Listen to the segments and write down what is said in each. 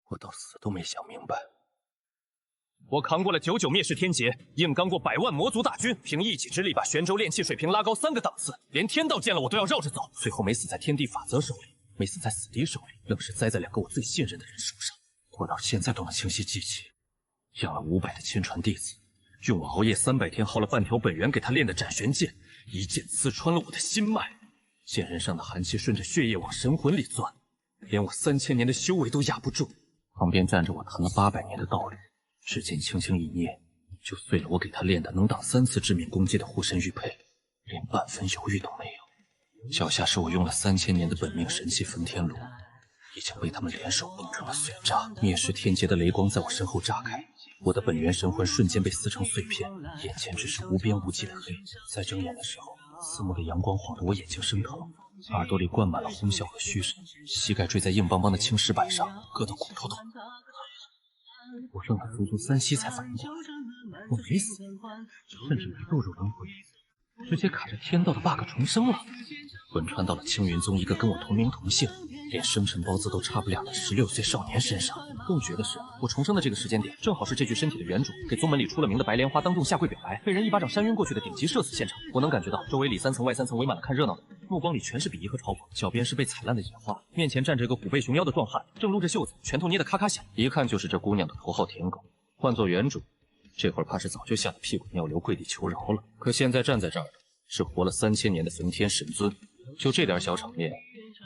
我到死都没想明白。我扛过了99灭世天劫，硬刚过100万魔族大军，凭一己之力把玄州炼器水平拉高3个档次，连天道见了我都要绕着走。最后没死在天地法则手里，没死在死敌手里，愣是栽在2个我最信任的人手上。我到现在都能清晰记起，养了500的亲传弟子，用我熬夜300天耗了半条本源给他练的斩玄剑，一剑刺穿了我的心脉，剑刃上的寒气顺着血液往神魂里钻，连我3000年的修为都压不住。旁边站着我谈了800年的道理，指尖轻轻一捏，就碎了我给他练的能挡3次致命攻击的护身玉佩，连半分犹豫都没有。脚下是我用了3000年的本命神器焚天炉，已经被他们联手崩成了碎渣。灭世天劫的雷光在我身后炸开，我的本源神魂瞬间被撕成碎片，眼前只是无边无际的黑。在睁眼的时候，刺目的阳光晃得我眼睛生疼，耳朵里灌满了哄笑和嘘声，膝盖坠在硬邦邦的青石板上，硌得骨头都。我愣了足足3息才反应过来，我没死，甚至没堕入轮回，直接卡着天道的 bug 重生了，魂穿到了青云宗一个跟我同名同姓，连生辰包字都差不了的16岁少年身上。更绝的是，我重生的这个时间点，正好是这具身体的原主给宗门里出了名的白莲花当众下跪表白，被人一巴掌扇晕过去的顶级社死现场。我能感觉到周围里3层外3层围满了看热闹的人，目光里全是鄙夷和嘲讽，脚边是被踩烂的野花，面前站着一个虎背熊腰的壮汉，正撸着袖子，拳头捏得咔咔响，一看就是这姑娘的头号舔狗。换做原主，这会儿怕是早就吓得屁滚尿流跪地求饶了。可现在站在这儿的是活了3000年的焚天神尊，就这点小场面，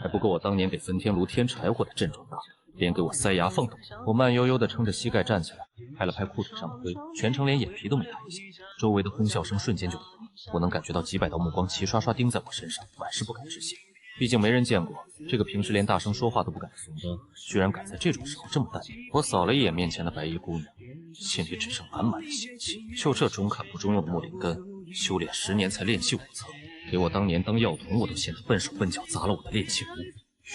还不够我当年给焚天炉添柴火的阵仗大，连给我塞牙缝都没有。我慢悠悠地撑着膝盖站起来，拍了拍裤腿上的灰，全程连眼皮都没抬一下。周围的哄笑声瞬间就没了，我能感觉到几百道目光齐刷刷盯在我身上，满是不敢置信。毕竟没人见过这个平时连大声说话都不敢的怂包，居然敢在这种时候这么淡定。我扫了一眼面前的白衣姑娘，心里只剩满满的嫌弃。就这中看不中用的木灵根，修炼10年才炼气5层，给我当年当药童我都嫌他笨手笨脚砸了我的炼气炉，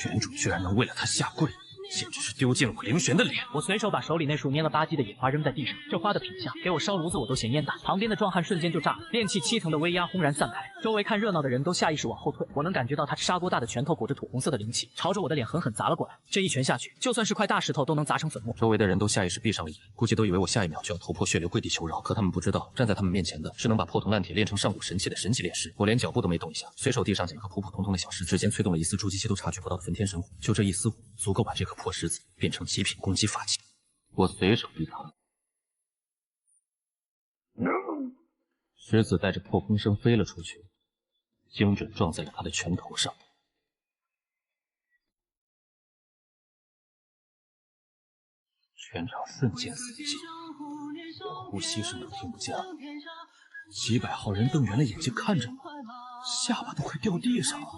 原主居然能为了他下跪，简直是丢尽了我灵玄的脸。我随手把手里那束蔫了吧唧的野花扔在地上，这花的品相，给我烧炉子我都嫌烟大。旁边的壮汉瞬间就炸了，炼气7层的威压轰然散开，周围看热闹的人都下意识往后退。我能感觉到他砂锅大的拳头裹着土红色的灵气，朝着我的脸狠狠砸了过来。这一拳下去，就算是块大石头都能砸成粉末。周围的人都下意识闭上了眼，估计都以为我下一秒就要头破血流跪地求饶。可他们不知道，站在他们面前的是能把破铜烂铁炼成上古神器的神级炼师。我连脚步都没动一下，随手地上捡颗普普通通的小石，指尖催动了一丝筑基期都察觉不到的焚天神火，就这一丝火，足够把这颗破石子变成极品攻击法器。我随手一弹，石子带着破空声飞了出去，精准撞在了他的拳头上。全场瞬间死寂，我呼吸声都听不见了。几百号人瞪圆了眼睛看着我，下巴都快掉地上了。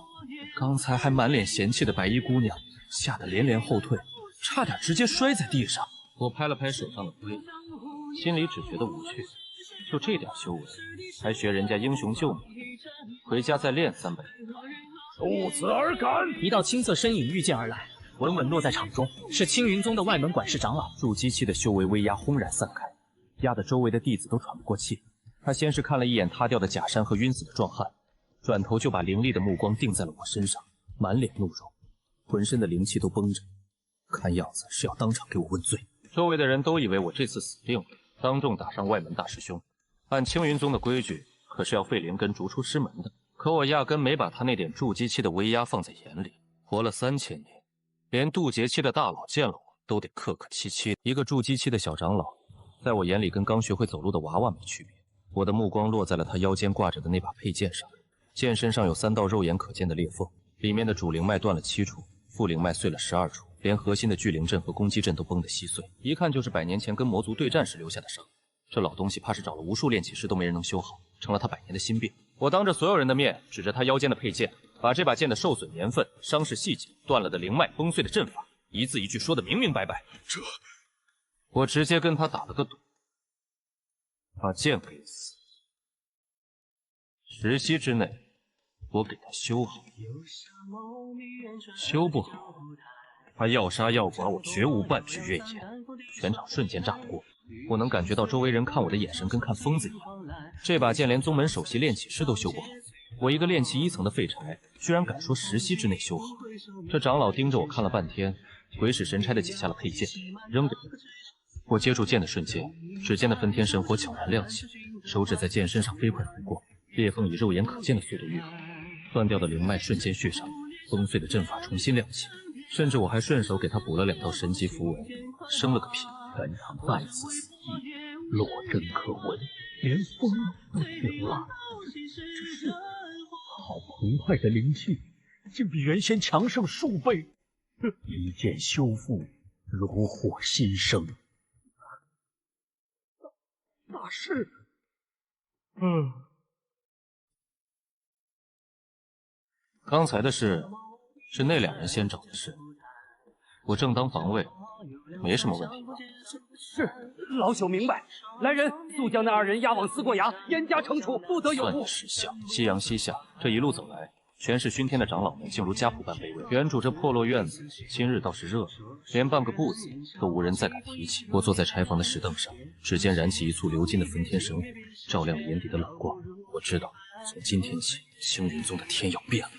刚才还满脸嫌弃的白衣姑娘吓得连连后退，差点直接摔在地上。我拍了拍手上的灰，心里只觉得无趣，就这点修为，还学人家英雄救美，回家再练300年。如此而敢！一道青色身影御剑而来，稳稳落在场中，是青云宗的外门管事长老。筑基期的修为威压轰然散开，压得周围的弟子都喘不过气。他先是看了一眼塌掉的假山和晕死的壮汉，转头就把凌厉的目光定在了我身上，满脸怒容，浑身的灵气都绷着，看样子是要当场给我问罪。周围的人都以为我这次死定了，当众打伤外门大师兄。按青云宗的规矩，可是要废灵根逐出师门的。可我压根没把他那点筑基期的威压放在眼里，活了3000年，连渡劫期的大佬见了我都得客客气气。一个筑基期的小长老，在我眼里跟刚学会走路的娃娃没区别。我的目光落在了他腰间挂着的那把佩剑上，剑身上有3道肉眼可见的裂缝，里面的主灵脉断了7处，副灵脉碎了12处，连核心的聚灵阵和攻击阵都崩得稀碎，一看就是100年前跟魔族对战时留下的伤。这老东西怕是找了无数炼器师都没人能修好，成了他100年的心病。我当着所有人的面指着他腰间的佩剑，把这把剑的受损年份、伤势细节、断了的灵脉、崩碎的阵法，一字一句说得明明白白。我直接跟他打了个赌，把剑给死，10息之内我给他修好，修不好，他要杀要剐我绝无半句怨言。全场瞬间炸不过，我能感觉到周围人看我的眼神跟看疯子一样。这把剑连宗门首席炼器师都修不好，我一个炼器1层的废柴，居然敢说10息之内修好。这长老盯着我看了半天，鬼使神差的解下了佩剑，扔给我。我接住剑的瞬间，指尖的分天神火悄然亮起，手指在剑身上飞快拂过，裂缝以肉眼可见的速度愈合，断掉的灵脉瞬间续上，崩碎的阵法重新亮起，甚至我还顺手给他补了2道神级符文，生了个屁。本场再次死地，落针可闻，连风都停了。只是好澎湃的灵气，竟比原先强盛数倍。一剑修复，如火新生。大师，刚才的事是那2人先找的事，我正当防卫，没什么问题吧？是，老朽明白。来人，速将那2人押往思过崖，严加惩处，不得有误。算你识相。夕阳西下，这一路走来，全是熏天的长老们，竟如家仆般卑微。原主这破落院子，今日倒是热闹，连半个不字都无人再敢提起。我坐在柴房的石凳上，指尖燃起一簇流金的分天神火，照亮眼底的冷光。我知道，从今天起，青云宗的天要变了。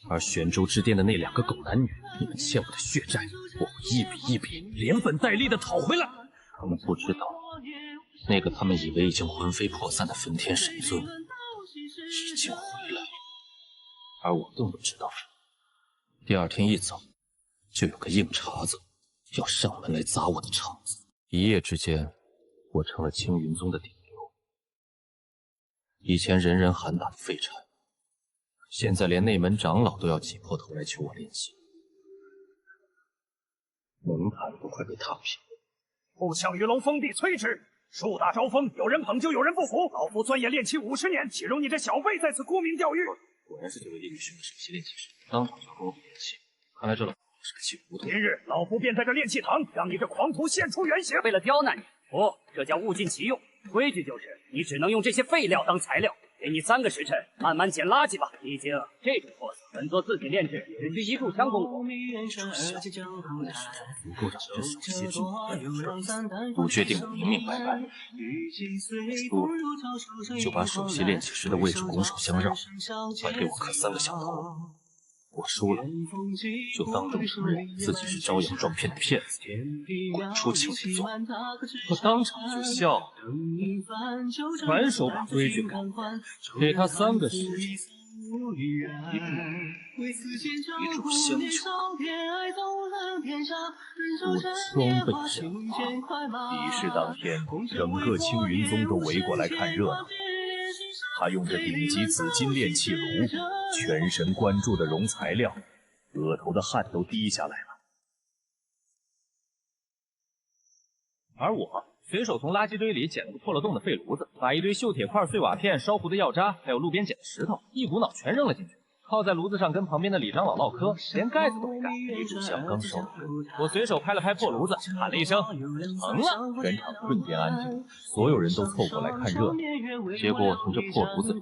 而玄州之巅的那2个狗男女，你们欠我的血债，我会一笔一笔连本带利的讨回来。他们不知道，那个他们以为已经魂飞魄散的分天神尊，已经回来了。而我更不知道，第2天一早，就有个硬茬子要上门来砸我的场子。一夜之间，我成了青云宗的顶流。以前人人喊打的废柴，现在连内门长老都要挤破头来求我练习，门槛都快被踏平。不向鱼龙封地摧之！树大招风，有人捧就有人不服。老夫钻研炼气50年，岂容你这小辈在此沽名钓誉？果然是这位地狱学的首席炼气师，当场就要跟我比练气，看来这老是个气糊涂。今日老夫便在这炼气堂，让你这狂徒现出原形。为了刁难你，不，这叫物尽其用。规矩就是，你只能用这些废料当材料。给你3个时辰，慢慢捡垃圾吧。毕竟这种货色，本座自己炼制，只需1炷香功夫。不够让这首席之女都决定得明明白白，输就把首席炼气师的位置拱手相让，还给我磕3个响头。我输了，就当众承认自己是招摇撞骗的骗子，滚出青云宗！我当场就笑了，反手把规矩改，给他3个时辰，一炷香就我双倍相罚。比试当天，整个青云宗都围过来看热闹。他用着顶级紫金炼气炉，全神贯注的熔材料，额头的汗都滴下来了。而我随手从垃圾堆里捡了个破了洞的废炉子，把一堆锈铁块、碎瓦片、烧糊的药渣，还有路边捡的石头，一股脑全扔了进去。靠在炉子上跟旁边的李长老唠嗑，连盖子都没盖。一炷香刚烧完，我随手拍了拍破炉子，喊了一声“成了”，全场瞬间安静，所有人都凑过来看热闹。结果我从这破炉子里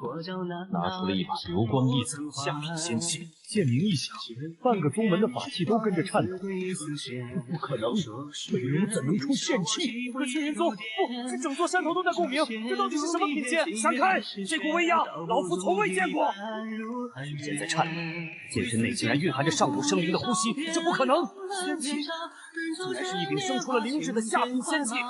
拿出了一把流光溢彩的下品仙器，剑鸣一响，半个宗门的法器都跟着颤抖。不可能，本人怎能出仙器？可青云宗不，这整座山头都在共鸣，这到底是什么品剑？闪开！这股威压，老夫从未见过。剑在颤抖，剑身内竟然蕴含着上古生灵的呼吸，这不可能！仙器，竟然是一柄生出了灵智的下品仙器。云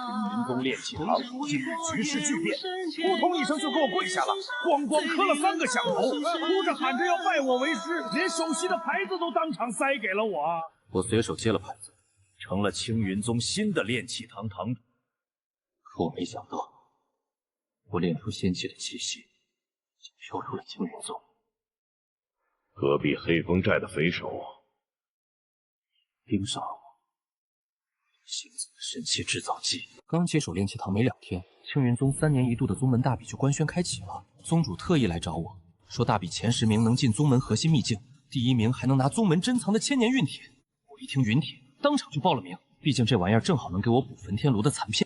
宗炼气堂今日局势巨变，扑通一声就给我跪下了，咣咣磕了3个响头，哭着喊着要拜我为师，连首席的牌子都当场塞给了我。我随手接了牌子，成了青云宗新的炼气堂堂主。可我没想到，我炼出仙气的气息，就飘出了青云宗。隔壁黑风寨的匪首盯上了我，新增的神器制造机。刚接手炼气堂没2天，青云宗3年1度的宗门大比就官宣开启了。宗主特意来找我说，大比前10名能进宗门核心秘境，第1名还能拿宗门珍藏的千年陨铁。我一听陨铁，当场就报了名，毕竟这玩意儿正好能给我补焚天炉的残片。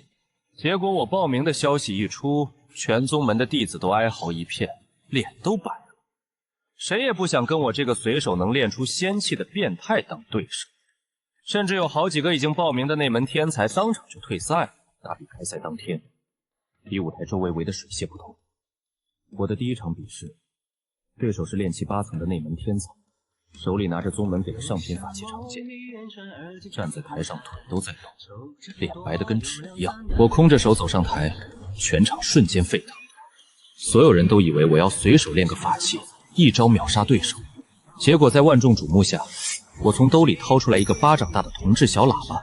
结果我报名的消息一出，全宗门的弟子都哀嚎一片，脸都白了。谁也不想跟我这个随手能练出仙气的变态当对手，甚至有好几个已经报名的内门天才当场就退赛了。大比开赛当天，比武台周围围得水泄不通。我的第1场比试，对手是炼气8层的内门天才，手里拿着宗门给的上品法器长剑，站在台上腿都在抖，脸白得跟纸一样。我空着手走上台，全场瞬间沸腾。所有人都以为我要随手练个法器，一招秒杀对手。结果在万众瞩目下，我从兜里掏出来一个巴掌大的铜制小喇叭，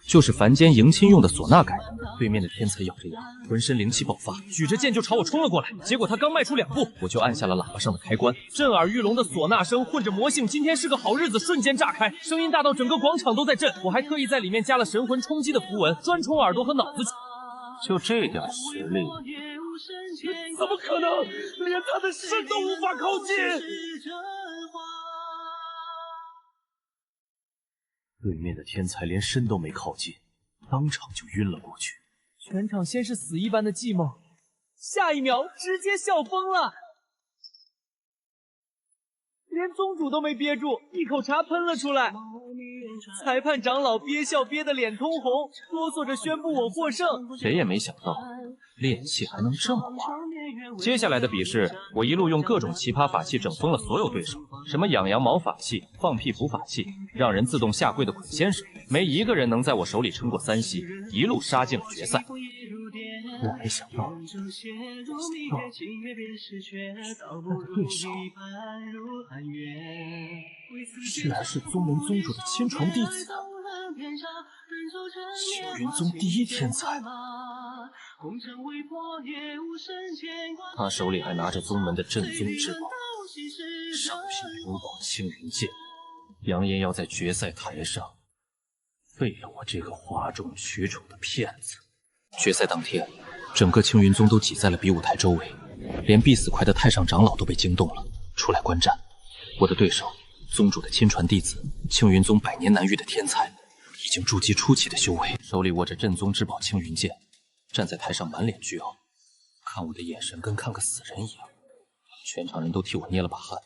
就是凡间迎亲用的唢呐改的。对面的天才咬着牙，浑身灵气爆发，举着剑就朝我冲了过来。结果他刚迈出2步，我就按下了喇叭上的开关，震耳欲聋的唢呐声混着魔性今天是个好日子瞬间炸开，声音大到整个广场都在震。我还特意在里面加了神魂冲击的符文，专冲耳朵和脑子。就这点实力，怎么可能？连他的肾都无法靠近！对面的天才连身都没靠近，当场就晕了过去。全场先是死一般的寂寞，下一秒直接笑疯了，连宗主都没憋住，一口茶喷了出来。裁判长老憋笑憋得脸通红，哆嗦着宣布我获胜。谁也没想到练气还能这么玩。接下来的比试，我一路用各种奇葩法器整疯了所有对手，什么养羊毛法器、放屁符法器、让人自动下跪的捆仙绳，没一个人能在我手里撑过3息，一路杀进了决赛。我没想到，我的对手居然是宗门宗主的亲传弟子，青云宗第1天才。他手里还拿着宗门的镇宗之宝——上品灵宝青云剑，扬言要在决赛台上废了我这个哗众取宠的骗子。决赛当天，整个青云宗都挤在了比武台周围，连必死快的太上长老都被惊动了，出来观战。我的对手，宗主的亲传弟子，青云宗100年难遇的天才，已经筑基初期的修为，手里握着镇宗之宝青云剑，站在台上满脸倨傲，看我的眼神跟看个死人一样。全场人都替我捏了把汗，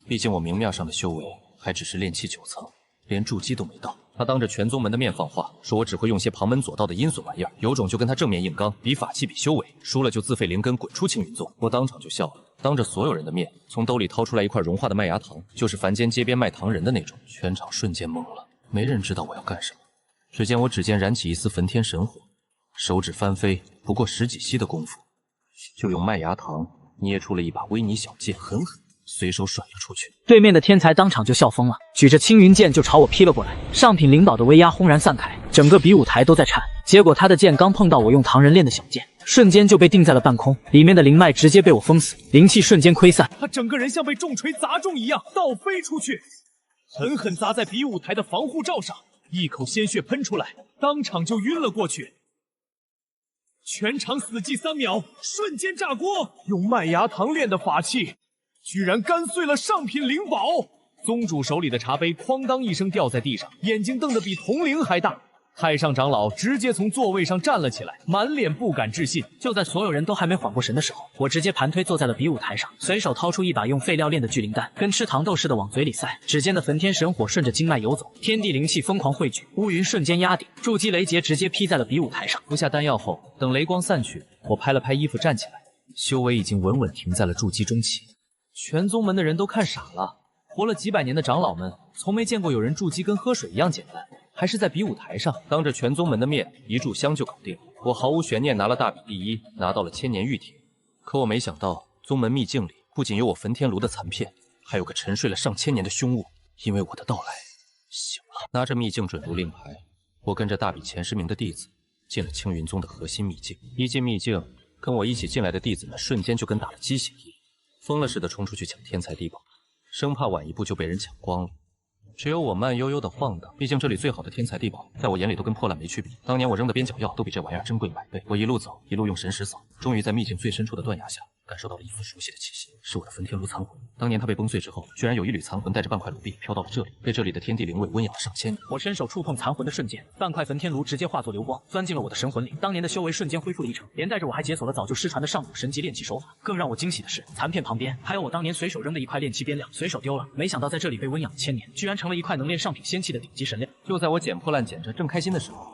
毕竟我明面上的修为还只是炼气9层，连筑基都没到。他当着全宗门的面放话，说我只会用些旁门左道的阴损玩意儿，有种就跟他正面硬刚，比法器比修为，输了就自废灵根，滚出青云宗。我当场就笑了，当着所有人的面，从兜里掏出来一块融化的麦芽糖，就是凡间街边卖糖人的那种。全场瞬间懵了，没人知道我要干什么。只见我指尖燃起一丝焚天神火，手指翻飞，不过10几息的功夫，就用麦芽糖捏出了一把微泥小剑，狠狠随手甩了出去。对面的天才当场就笑疯了，举着青云剑就朝我劈了过来，上品灵宝的威压轰然散开，整个比武台都在颤。结果他的剑刚碰到我用唐人炼的小剑，瞬间就被定在了半空，里面的灵脉直接被我封死，灵气瞬间溃散。他整个人像被重锤砸中一样倒飞出去，狠狠砸在比武台的防护罩上，一口鲜血喷出来，当场就晕了过去。全场死寂3秒，瞬间炸锅！用麦芽糖炼的法器，居然干碎了上品灵宝！宗主手里的茶杯哐当一声掉在地上，眼睛瞪得比铜铃还大。太上长老直接从座位上站了起来，满脸不敢置信。就在所有人都还没缓过神的时候，我直接盘推坐在了比武台上，随手掏出一把用废料炼的聚灵丹，跟吃糖豆似的往嘴里塞。指尖的焚天神火顺着经脉游走，天地灵气疯狂汇聚，乌云瞬间压顶，筑基雷劫直接劈在了比武台上。服下丹药后，等雷光散去，我拍了拍衣服站起来，修为已经稳稳停在了筑基中期。全宗门的人都看傻了，活了几百年的长老们从没见过有人筑基跟喝水一样简单，还是在比武台上，当着全宗门的面一炷香就搞定。我毫无悬念拿了大比第1，拿到了千年玉帖。可我没想到，宗门秘境里不仅有我焚天炉的残片，还有个沉睡了上千年的凶物。因为我的到来，醒了。拿着秘境准如令牌，我跟着大比前10名的弟子进了青云宗的核心秘境。一进秘境，跟我一起进来的弟子们瞬间就跟打了鸡血一样，疯了似的冲出去抢天才地宝，生怕晚一步就被人抢光了。只有我慢悠悠的晃荡，毕竟这里最好的天才地宝，在我眼里都跟破烂没区别。当年我扔的边角药都比这玩意儿珍贵100倍。我一路走，一路用神识扫，终于在秘境最深处的断崖下，感受到了一丝熟悉的气息，是我的焚天炉残魂。当年它被崩碎之后，居然有一缕残魂带着半块炉壁飘到了这里，被这里的天地灵位温养了上千年。我伸手触碰残魂的瞬间，半块焚天炉直接化作流光，钻进了我的神魂里。当年的修为瞬间恢复了1成，连带着我还解锁了早就失传的上古神级炼气手法。更让我惊喜的是，残片旁边还有我当年随手扔的一块炼气边料，随手丢了，没想到在这里被温养1000年，居然成了一块能炼上品仙气的顶级神料。就在我捡破烂捡着正开心的时候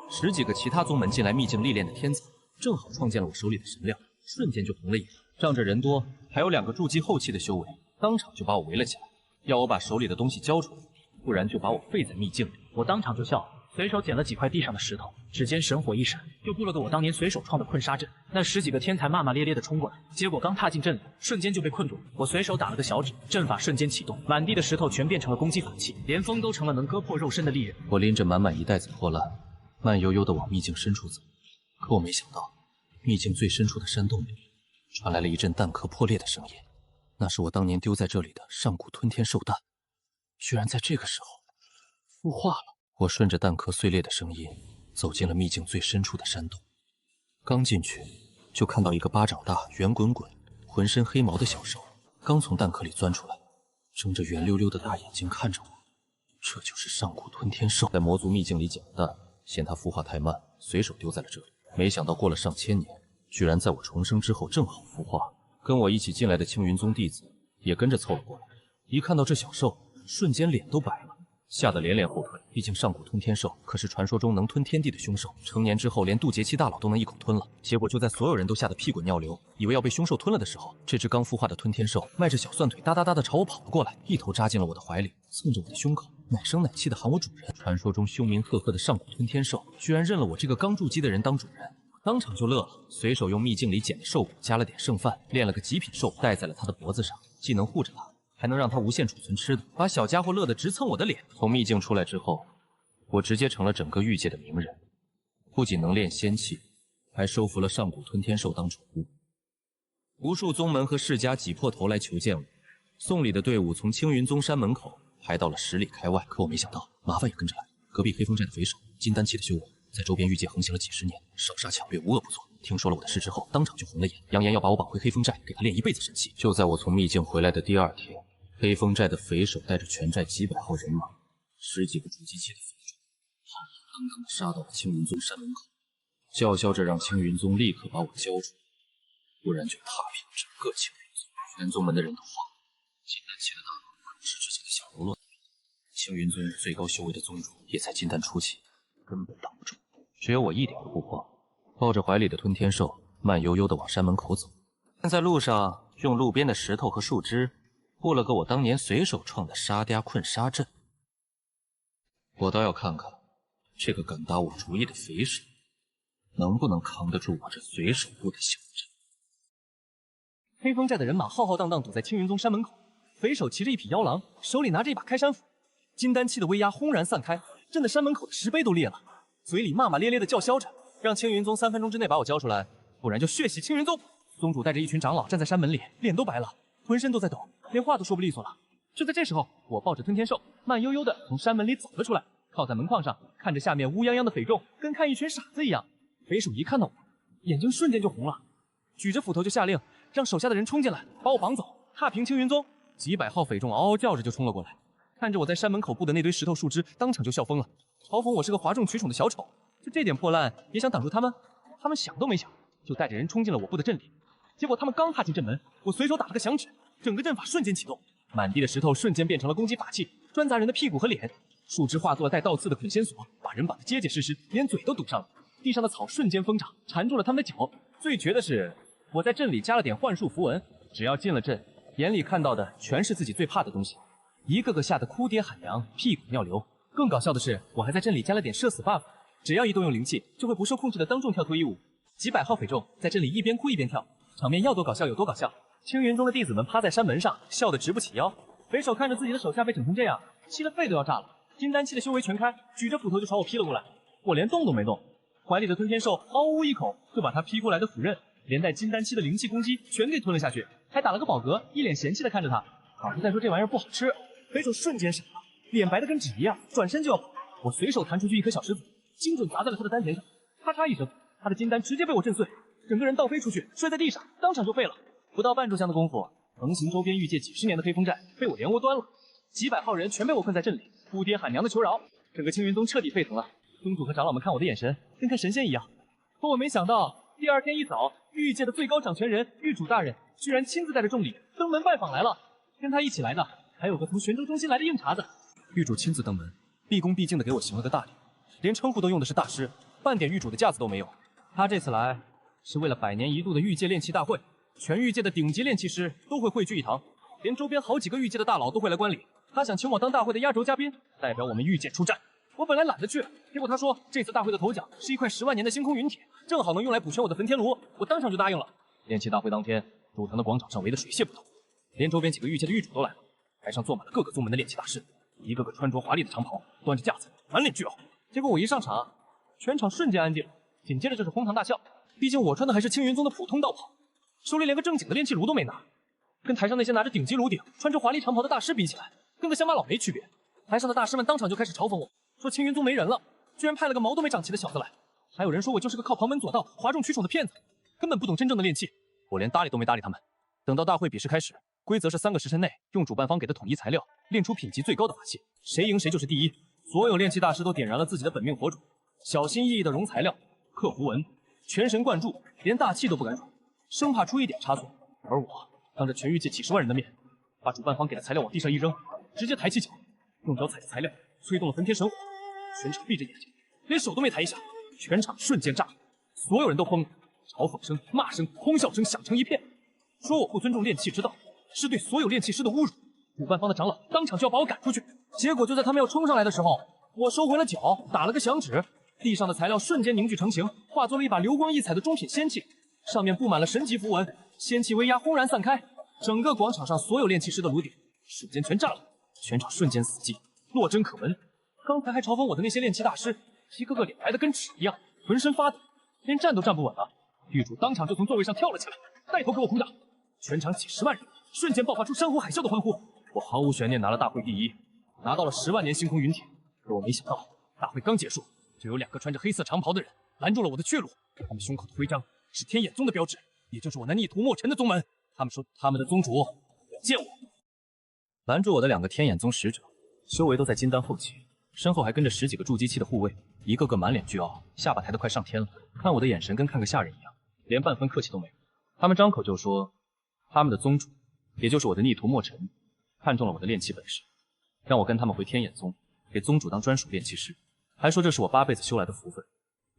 ，10几个其他宗门进来秘境历练的天才，正好创建了我手里的神料，瞬间就红了眼。仗着人多，还有2个筑基后期的修为，当场就把我围了起来。要我把手里的东西交出来，不然就把我废在秘境里。我当场就笑，随手捡了几块地上的石头，指尖神火一闪，就布了个我当年随手创的困杀阵。那10几个天才骂骂咧咧的冲过来，结果刚踏进阵里，瞬间就被困住了。我随手打了个小指，阵法瞬间启动，满地的石头全变成了攻击法器，连风都成了能割破肉身的利刃。我拎着满满一袋子破烂，慢悠悠地往秘境深处走。可我没想到，秘境最深处的山洞里传来了一阵蛋壳破裂的声音，那是我当年丢在这里的上古吞天兽蛋，居然在这个时候孵化了。我顺着蛋壳碎裂的声音走进了秘境最深处的山洞，刚进去就看到一个巴掌大、圆滚滚、浑身黑毛的小兽，刚从蛋壳里钻出来，睁着圆溜溜的大眼睛看着我。这就是上古吞天兽，在魔族秘境里捡的蛋，嫌它孵化太慢，随手丢在了这里。没想到过了上千年，居然在我重生之后正好孵化。跟我一起进来的青云宗弟子也跟着凑了过来，一看到这小兽，瞬间脸都白了，吓得连连后退。毕竟上古吞天兽可是传说中能吞天地的凶兽，成年之后连渡劫期大佬都能一口吞了。结果就在所有人都吓得屁滚尿流，以为要被凶兽吞了的时候，这只刚孵化的吞天兽迈着小蒜腿哒哒哒的朝我跑了过来，一头扎进了我的怀里，蹭着我的胸口，奶声奶气的喊我主人。传说中凶名赫赫的上古吞天兽居然认了我这个刚筑基的人当主人，当场就乐了，随手用秘境里捡的兽骨加了点剩饭，炼了个极品兽戴在了他的脖子上，既能护着他，还能让他无限储存吃的，把小家伙乐得直蹭我的脸。从秘境出来之后，我直接成了整个域界的名人，不仅能炼仙器，还收服了上古吞天兽当宠物。无数宗门和世家挤破头来求见我，送礼的队伍从青云宗山门口排到了10里开外。可我没想到麻烦也跟着来，隔壁黑风寨的匪首金丹期的修为，在周边域界横行了几10年，烧杀抢掠无恶不作。听说了我的事之后，当场就红了眼，扬言要把我绑回黑风寨，给他练一辈子神器。就在我从秘境回来的第2天，黑风寨的匪首带着全寨几百号人马，10几个筑基期的匪首，浩浩荡荡地杀到了青云宗山门口，叫嚣着让青云宗立刻把我交出来，不然就踏平整个青云宗。全宗门的人都慌了，金丹期的大佬可不是之前的小喽啰，青云宗最高修为的宗主也才金丹初期，根本挡不住。只有我一点都不慌，抱着怀里的吞天兽，慢悠悠地往山门口走。在路上用路边的石头和树枝布了个我当年随手创的沙嗲困杀阵。我倒要看看这个敢打我主意的匪首能不能扛得住我这随手布的小阵。黑风寨的人马浩浩荡荡堵在青云宗山门口，匪首骑着一匹妖狼，手里拿着一把开山斧，金丹期的威压轰然散开，震得山门口的石碑都裂了，嘴里骂骂咧咧的叫嚣着，让青云宗3分钟之内把我交出来，不然就血洗青云宗。宗主带着一群长老站在山门里，脸都白了，浑身都在抖，连话都说不利索了。就在这时候，我抱着吞天兽，慢悠悠的从山门里走了出来，靠在门框上，看着下面乌泱泱的匪众，跟看一群傻子一样。匪首一看到我，眼睛瞬间就红了，举着斧头就下令，让手下的人冲进来，把我绑走，踏平青云宗。几百号匪众嗷嗷叫着就冲了过来，看着我在山门口布的那堆石头树枝，当场就笑疯了，嘲讽我是个哗众取宠的小丑，就这点破烂也想挡住他们？他们想都没想，就带着人冲进了我布的阵里。结果他们刚踏进阵门，我随手打了个响指，整个阵法瞬间启动，满地的石头瞬间变成了攻击法器，专砸人的屁股和脸。树枝化作了带倒刺的捆仙索，把人绑得结结实实，连嘴都堵上了。地上的草瞬间疯长，缠住了他们的脚。最绝的是，我在阵里加了点幻术符文，只要进了阵，眼里看到的全是自己最怕的东西，一个个吓得哭爹喊娘，屁滚尿流。更搞笑的是，我还在阵里加了点社死 buff， 只要一动用灵气，就会不受控制的当众跳脱衣舞。几百号匪众在阵里一边哭一边跳，场面要多搞笑有多搞笑。青云宗的弟子们趴在山门上，笑得直不起腰。匪首看着自己的手下被整成这样，气得肺都要炸了。金丹期的修为全开，举着斧头就朝我劈了过来，我连动都没动，怀里的吞天兽嗷呜一口就把他劈过来的斧刃，连带金丹期的灵气攻击全给吞了下去，还打了个饱嗝，一脸嫌弃的看着他，好像在说这玩意儿不好吃。匪首瞬间傻了，脸白的跟纸一样，转身就要跑。我随手弹出去一颗小石子，精准砸在了他的丹田上，咔嚓一声，他的金丹直接被我震碎，整个人倒飞出去，摔在地上，当场就废了。不到半炷香的功夫，横行周边域界几10年的黑风寨被我连窝端了，几百号人全被我困在阵里，哭爹喊娘的求饶，整个青云宗彻底沸腾了。宗主和长老们看我的眼神跟看神仙一样。可我没想到，第2天一早，域界的最高掌权人域主大人居然亲自带着众礼登门拜访来了。跟他一起来的还有个从玄州中心来的硬茬子。域主亲自登门，毕恭毕敬的给我行了个大礼，连称呼都用的是大师，半点域主的架子都没有。他这次来是为了100年一度的域界炼器大会，全域界的顶级炼器师都会汇聚一堂，连周边好几个御界的大佬都会来观礼。他想请我当大会的压轴嘉宾，代表我们御界出战。我本来懒得去，结果他说这次大会的头奖是一块10万年的星空陨铁，正好能用来补全我的焚天炉，我当场就答应了。炼气大会当天，主城的广场上围得水泄不通，连周边几个御界的御主都来了，台上坐满了各个宗门的炼气大师，一个个穿着华丽的长袍，端着架子，满脸倨傲。结果我一上场，全场瞬间安静，紧接着就是哄堂大笑。毕竟我穿的还是青云宗的普通道袍，手里连个正经的炼气炉都没拿，跟台上那些拿着顶级炉鼎、穿着华丽长袍的大师比起来，跟个乡巴佬没区别。台上的大师们当场就开始嘲讽我，说青云宗没人了，居然派了个毛都没长齐的小子来。还有人说我就是个靠旁门左道、哗众取宠的骗子，根本不懂真正的炼气。我连搭理都没搭理他们。等到大会比试开始，规则是3个时辰内用主办方给的统一材料炼出品级最高的法器，谁赢谁就是第一。所有炼气大师都点燃了自己的本命火种，小心翼翼的熔材料、刻符文，全神贯注，连大气都不敢喘，生怕出一点差错。而我当着全御界几10万人的面，把主办方给的材料往地上一扔，直接抬起脚，用脚踩着材料，催动了焚天神火。全场闭着眼睛，连手都没抬一下，全场瞬间炸了，所有人都疯了，嘲讽声、骂声、哄笑声响成一片，说我不尊重炼气之道，是对所有炼气师的侮辱。主办方的长老当场就要把我赶出去，结果就在他们要冲上来的时候，我收回了脚，打了个响指，地上的材料瞬间凝聚成型，化作了一把流光溢彩的中品仙器，上面布满了神级符文，仙气威压轰然散开，整个广场上所有炼气师的炉鼎瞬间全炸了，全场瞬间死寂，落针可闻。刚才还嘲讽我的那些炼气大师，一个个脸白得跟纸一样，浑身发抖，连站都站不稳了。狱主当场就从座位上跳了起来，带头给我鼓掌，全场几10万人瞬间爆发出山呼海啸的欢呼。我毫无悬念拿了大会第一，拿到了10万年星空陨铁。可我没想到，大会刚结束，就有2个穿着黑色长袍的人拦住了我的去路。他们胸口的徽章是天眼宗的标志，也就是我那逆屠墨尘的宗门。他们说他们的宗主要见我。拦住我的2个天眼宗使者，修为都在金丹后期，身后还跟着10几个筑基期的护卫，一个个满脸倨傲，下巴抬得快上天了，看我的眼神跟看个下人一样，连半分客气都没有。他们张口就说，他们的宗主，也就是我的逆屠墨尘，看中了我的炼气本事，让我跟他们回天眼宗，给宗主当专属炼气师，还说这是我8辈子修来的福分，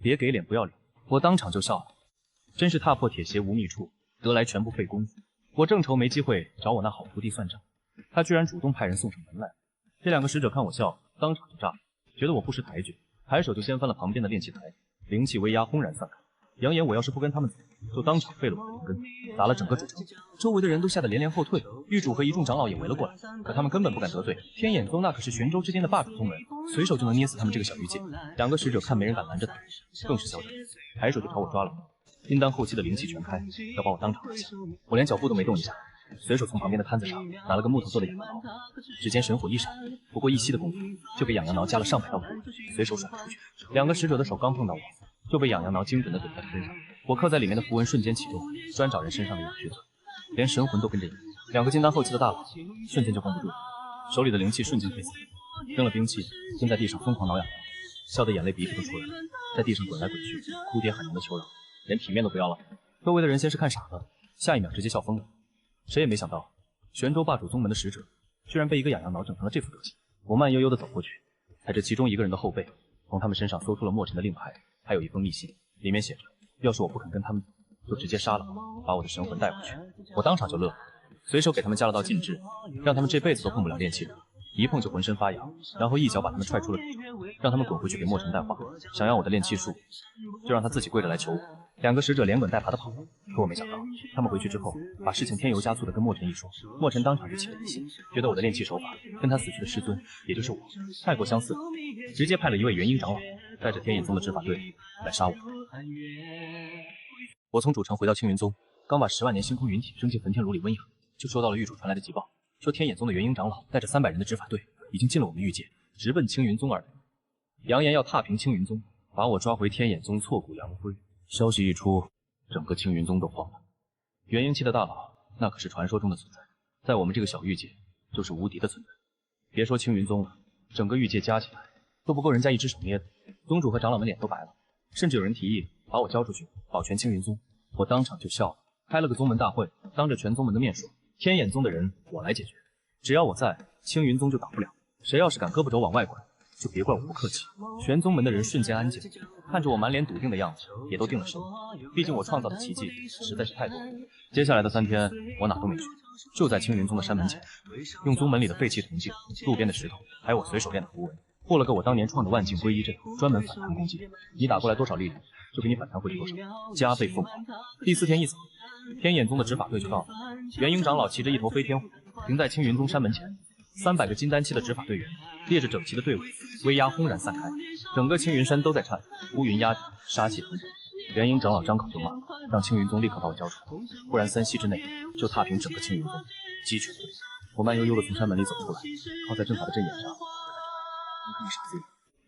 别给脸不要脸。我当场就笑了，真是踏破铁鞋无觅处，得来全不费工夫。我正愁没机会找我那好徒弟算账，他居然主动派人送上门来。这2个使者看我笑，当场就炸了，觉得我不识抬举，抬手就掀翻了旁边的炼气台，灵气威压轰然散开，扬言我要是不跟他们走，就当场废了我的灵根，砸了整个主城。周围的人都吓得连连后退，狱主和一众长老也围了过来，可他们根本不敢得罪天眼宗，那可是玄州之间的霸主宗门，随手就能捏死他们这个小御界。2个使者看没人敢拦着他，更是嚣张，抬手就朝我抓了过来。金丹后期的灵气全开，要把我当场拿下。我连脚步都没动一下，随手从旁边的摊子上拿了个木头做的痒痒挠，指尖神火一闪，不过一息的功夫，就给痒痒挠加了上百道符，随手甩了出去。2个使者的手刚碰到我，就被痒痒挠精准的怼在了身上。我刻在里面的符文瞬间启动，专找人身上的痒穴钻，连神魂都跟着引。2个金丹后期的大佬瞬间就绷不住了，手里的灵气瞬间退散，扔了兵器，蹲在地上疯狂挠痒痒，笑得眼泪鼻涕都出来了，在地上滚来滚去，哭爹喊娘的求饶，连体面都不要了。周围的人先是看傻了，下一秒直接笑疯了。谁也没想到，玄州霸主宗门的使者居然被一个痒痒挠整成了这副德行。我慢悠悠地走过去，踩着其中一个人的后背，从他们身上搜出了墨尘的令牌，还有一封密信，里面写着，要是我不肯跟他们走，就直接杀了我，把我的神魂带回去。我当场就乐了，随手给他们加了道禁制，让他们这辈子都碰不了炼气了，一碰就浑身发痒，然后一脚把他们踹出了主城，让他们滚回去给墨尘淡化。想要我的炼气术，就让他自己跪着来求我。2个使者连滚带爬的跑了，可我没想到，他们回去之后，把事情添油加醋的跟墨尘一说，墨尘当场就起了疑心，觉得我的炼气手法跟他死去的师尊，也就是我，太过相似，直接派了一位元婴长老，带着天眼宗的执法队来杀我。我从主城回到青云宗，刚把10万年星空陨铁扔进焚天炉里温一合，就收到了狱主传来的急报，说天眼宗的元婴长老带着300人的执法队已经进了我们御界，直奔青云宗而来，扬言要踏平青云宗，把我抓回天眼宗挫骨扬灰。消息一出，整个青云宗都慌了。元婴期的大佬，那可是传说中的存在，在我们这个小御界就是无敌的存在。别说青云宗了，整个御界加起来都不够人家一只手捏的。宗主和长老们脸都白了，甚至有人提议把我交出去保全青云宗。我当场就笑了，开了个宗门大会，当着全宗门的面说，天眼宗的人我来解决，只要我在，青云宗就倒不了。谁要是敢胳膊肘往外拐，就别怪我不客气。玄宗门的人瞬间安静，看着我满脸笃定的样子，也都定了神。毕竟我创造的奇迹实在是太多了。接下来的3天，我哪都没去，就在青云宗的山门前，用宗门里的废弃铜镜、路边的石头，还有我随手练的符文，布了个我当年创的万境归一阵，专门反弹攻击。你打过来多少力量，就给你反弹回去多少，加倍奉还。第4天一早，天眼宗的执法队就到了。元婴长老骑着一头飞天虎，停在青云宗山门前。300个金丹期的执法队员列着整齐的队伍，威压轰然散开，整个青云山都在颤，乌云压顶，杀气腾腾。元婴长老张口就骂，让青云宗立刻把我交出来，不然3息之内就踏平整个青云宗，鸡犬不留。我慢悠悠地从山门里走出来，靠在阵法的阵眼上。你看你傻子！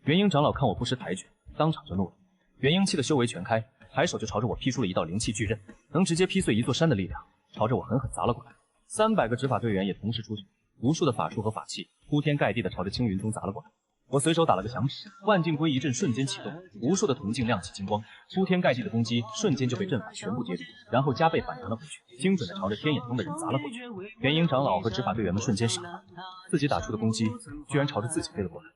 元婴长老看我不识抬举，当场就怒了，元婴气的修为全开，抬手就朝着我劈出了一道灵气巨刃，能直接劈碎一座山的力量，朝着我狠狠砸了过来。300个执法队员也同时出去，无数的法术和法器铺天盖地的朝着青云宗砸了过来。我随手打了个响指，万境归一阵瞬间启动，无数的铜镜亮起金光，铺天盖地的攻击瞬间就被阵法全部接住，然后加倍反弹了回去，精准的朝着天眼宗的人砸了过去。元婴长老和执法队员们瞬间傻了，自己打出的攻击居然朝着自己飞了过来，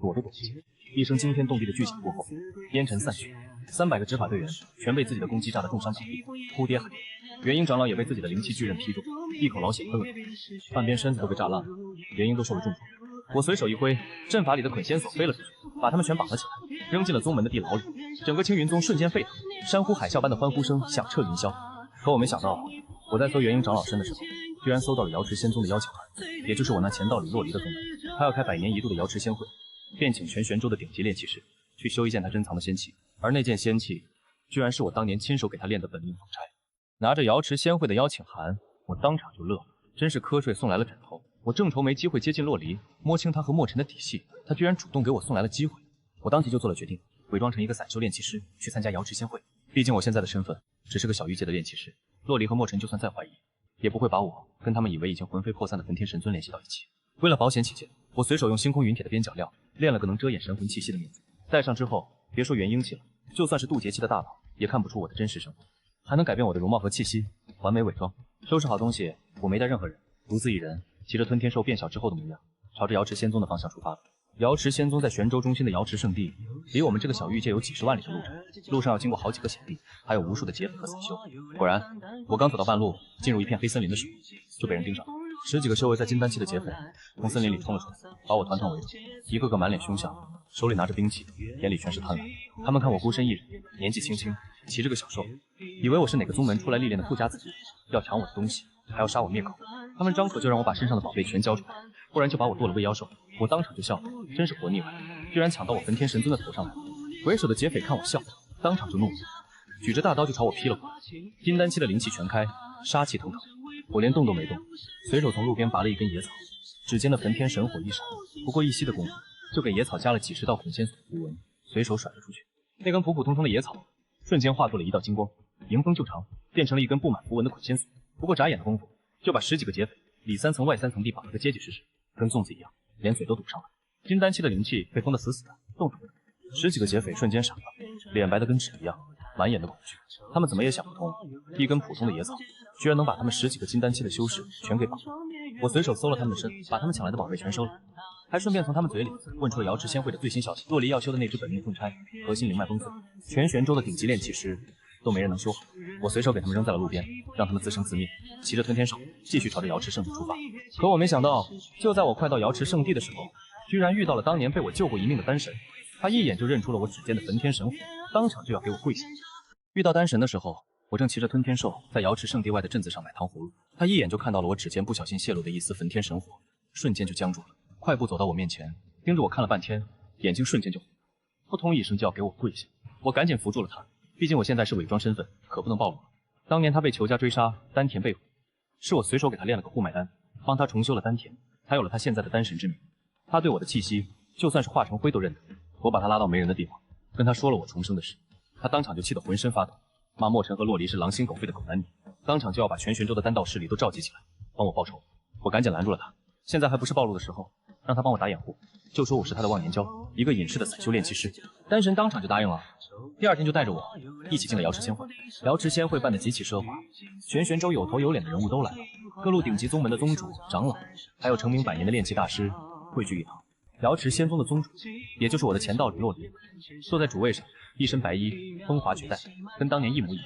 躲都躲不进。一声惊天动地的巨响过后，烟尘散去，300个执法队员全被自己的攻击炸得重伤倒地，哭爹喊爹。元婴长老也被自己的灵气巨刃劈中，一口老血喷了出来，半边身子都被炸烂了，元婴都受了重创。我随手一挥，阵法里的捆仙索飞了出去，把他们全绑了起来，扔进了宗门的地牢里。整个青云宗瞬间沸腾，山呼海啸般的欢呼声响彻云霄。可我没想到，我在搜元婴长老身的时候，居然搜到了瑶池仙宗的邀请函，也就是我那前道里洛离的宗门，他要开100年一度的瑶池仙会，便请全玄州的顶级炼气师去修一件他珍藏的仙器，而那件仙器，居然是我当年亲手给他练的本命凤钗。拿着瑶池仙会的邀请函，我当场就乐了，真是瞌睡送来了枕头。我正愁没机会接近洛离，摸清他和墨尘的底细，他居然主动给我送来了机会。我当即就做了决定，伪装成一个散修炼气师去参加瑶池仙会。毕竟我现在的身份只是个小玉阶的炼气师，洛离和墨尘就算再怀疑，也不会把我跟他们以为已经魂飞魄散的焚天神尊联系到一起。为了保险起见，我随手用星空云铁的边角料练了个能遮掩神魂气息的面具，戴上之后，别说元婴气了，就算是渡劫期的大佬也看不出我的真实身份，还能改变我的容貌和气息，完美伪装。收拾好东西，我没带任何人，独自一人骑着吞天兽变小之后的模样，朝着瑶池仙宗的方向出发了。瑶池仙宗在玄州中心的瑶池圣地，离我们这个小玉界有几10万里的路程，路上要经过好几个险地，还有无数的劫匪和散修。果然，我刚走到半路，进入一片黑森林的时候，就被人盯上了。10几个修为在金丹期的劫匪从森林里冲了出来，把我团团围住，一个个满脸凶相，手里拿着兵器，眼里全是贪婪。他们看我孤身一人，年纪轻轻，骑着个小兽，以为我是哪个宗门出来历练的富家子弟，要抢我的东西，还要杀我灭口。他们张口就让我把身上的宝贝全交出来，不然就把我剁了喂妖兽。我当场就笑了，真是活腻歪，居然抢到我焚天神尊的头上来了。为首的劫匪看我笑，当场就怒了，举着大刀就朝我劈了过来。金丹期的灵气全开，杀气腾腾，我连动都没动，随手从路边拔了一根野草，指尖的焚天神火一闪，不过一息的功夫，就给野草加了几10道捆仙索符文，随手甩了出去。那根普普通通的野草，瞬间化作了一道金光，迎风就长，变成了一根布满符文的捆仙索。不过眨眼的功夫，就把10几个劫匪里3层外3层地绑了个结结实实，跟粽子一样，连嘴都堵上了。金丹期的灵气被封得死死的，动弹不得。10几个劫匪瞬间傻了，脸白得跟纸一样，满眼的恐惧。他们怎么也想不通，一根普通的野草，居然能把他们10几个金丹期的修士全给绑了。我随手搜了他们的身，把他们抢来的宝贝全收了，还顺便从他们嘴里问出了瑶池仙会的最新消息：洛离要修的那只本命凤钗，核心灵脉崩碎，全玄州的顶级炼气师都没人能修好。我随手给他们扔在了路边，让他们自生自灭，骑着吞天兽继续朝着瑶池圣地出发。可我没想到，就在我快到瑶池圣地的时候，居然遇到了当年被我救过一命的丹神。他一眼就认出了我指尖的焚天神火，当场就要给我跪下。遇到丹神的时候，我正骑着吞天兽在瑶池圣地外的镇子上买糖葫芦，他一眼就看到了我指尖不小心泄露的一丝焚天神火，瞬间就僵住了，快步走到我面前，盯着我看了半天，眼睛瞬间就红，扑通一声就要给我跪下。我赶紧扶住了他，毕竟我现在是伪装身份，可不能暴露了。当年他被裘家追杀，丹田被毁，是我随手给他炼了个护脉丹，帮他重修了丹田，才有了他现在的丹神之名。他对我的气息，就算是化成灰都认得。我把他拉到没人的地方，跟他说了我重生的事，他当场就气得浑身发抖，骂墨尘和洛离是狼心狗肺的狗男女，当场就要把全玄州的丹道势力都召集起来，帮我报仇。我赶紧拦住了他，现在还不是暴露的时候，让他帮我打掩护，就说我是他的忘年交，一个隐世的散修炼气师。丹神当场就答应了，第2天就带着我一起进了瑶池仙会。瑶池仙会办得极其奢华，全玄州有头有脸的人物都来了，各路顶级宗门的宗主、长老，还有成名100年的炼气大师汇聚一堂。瑶池仙宗的宗主，也就是我的前道侣洛离，坐在主位上，一身白衣，风华绝代，跟当年一模一样，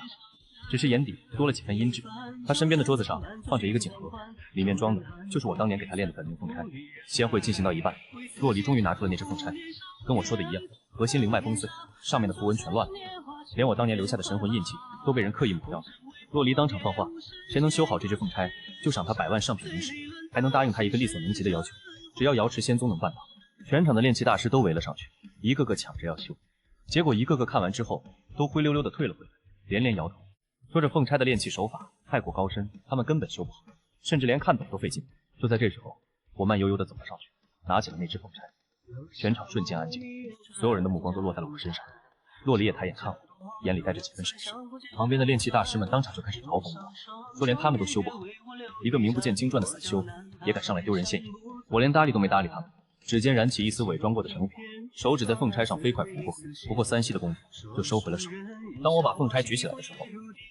只是眼底多了几分阴鸷。他身边的桌子上放着一个锦盒，里面装的就是我当年给他炼的本命凤钗。仙会进行到一半，洛离终于拿出了那只凤钗，跟我说的一样，核心灵脉崩碎，上面的符文全乱了，连我当年留下的神魂印记都被人刻意抹掉了。洛离当场放话，谁能修好这只凤钗，就赏他100万上品灵石，还能答应他一个力所能及的要求，只要瑶池仙宗能办到。全场的炼器大师都围了上去，一个个抢着要修，结果一个个看完之后，都灰溜溜的退了回来，连连摇头，说这凤钗的炼器手法太过高深，他们根本修不好，甚至连看懂都费劲。就在这时候，我慢悠悠的走了上去，拿起了那只凤钗，全场瞬间安静，所有人的目光都落在了我身上。洛离也抬眼看我，眼里带着几分审视。旁边的炼器大师们当场就开始嘲讽我，说连他们都修不好，一个名不见经传的散修也敢上来丢人现眼。我连搭理都没搭理他们，指尖燃起一丝伪装过的神火，手指在凤钗上飞快拂过，不过3息的功夫就收回了手。当我把凤钗举起来的时候，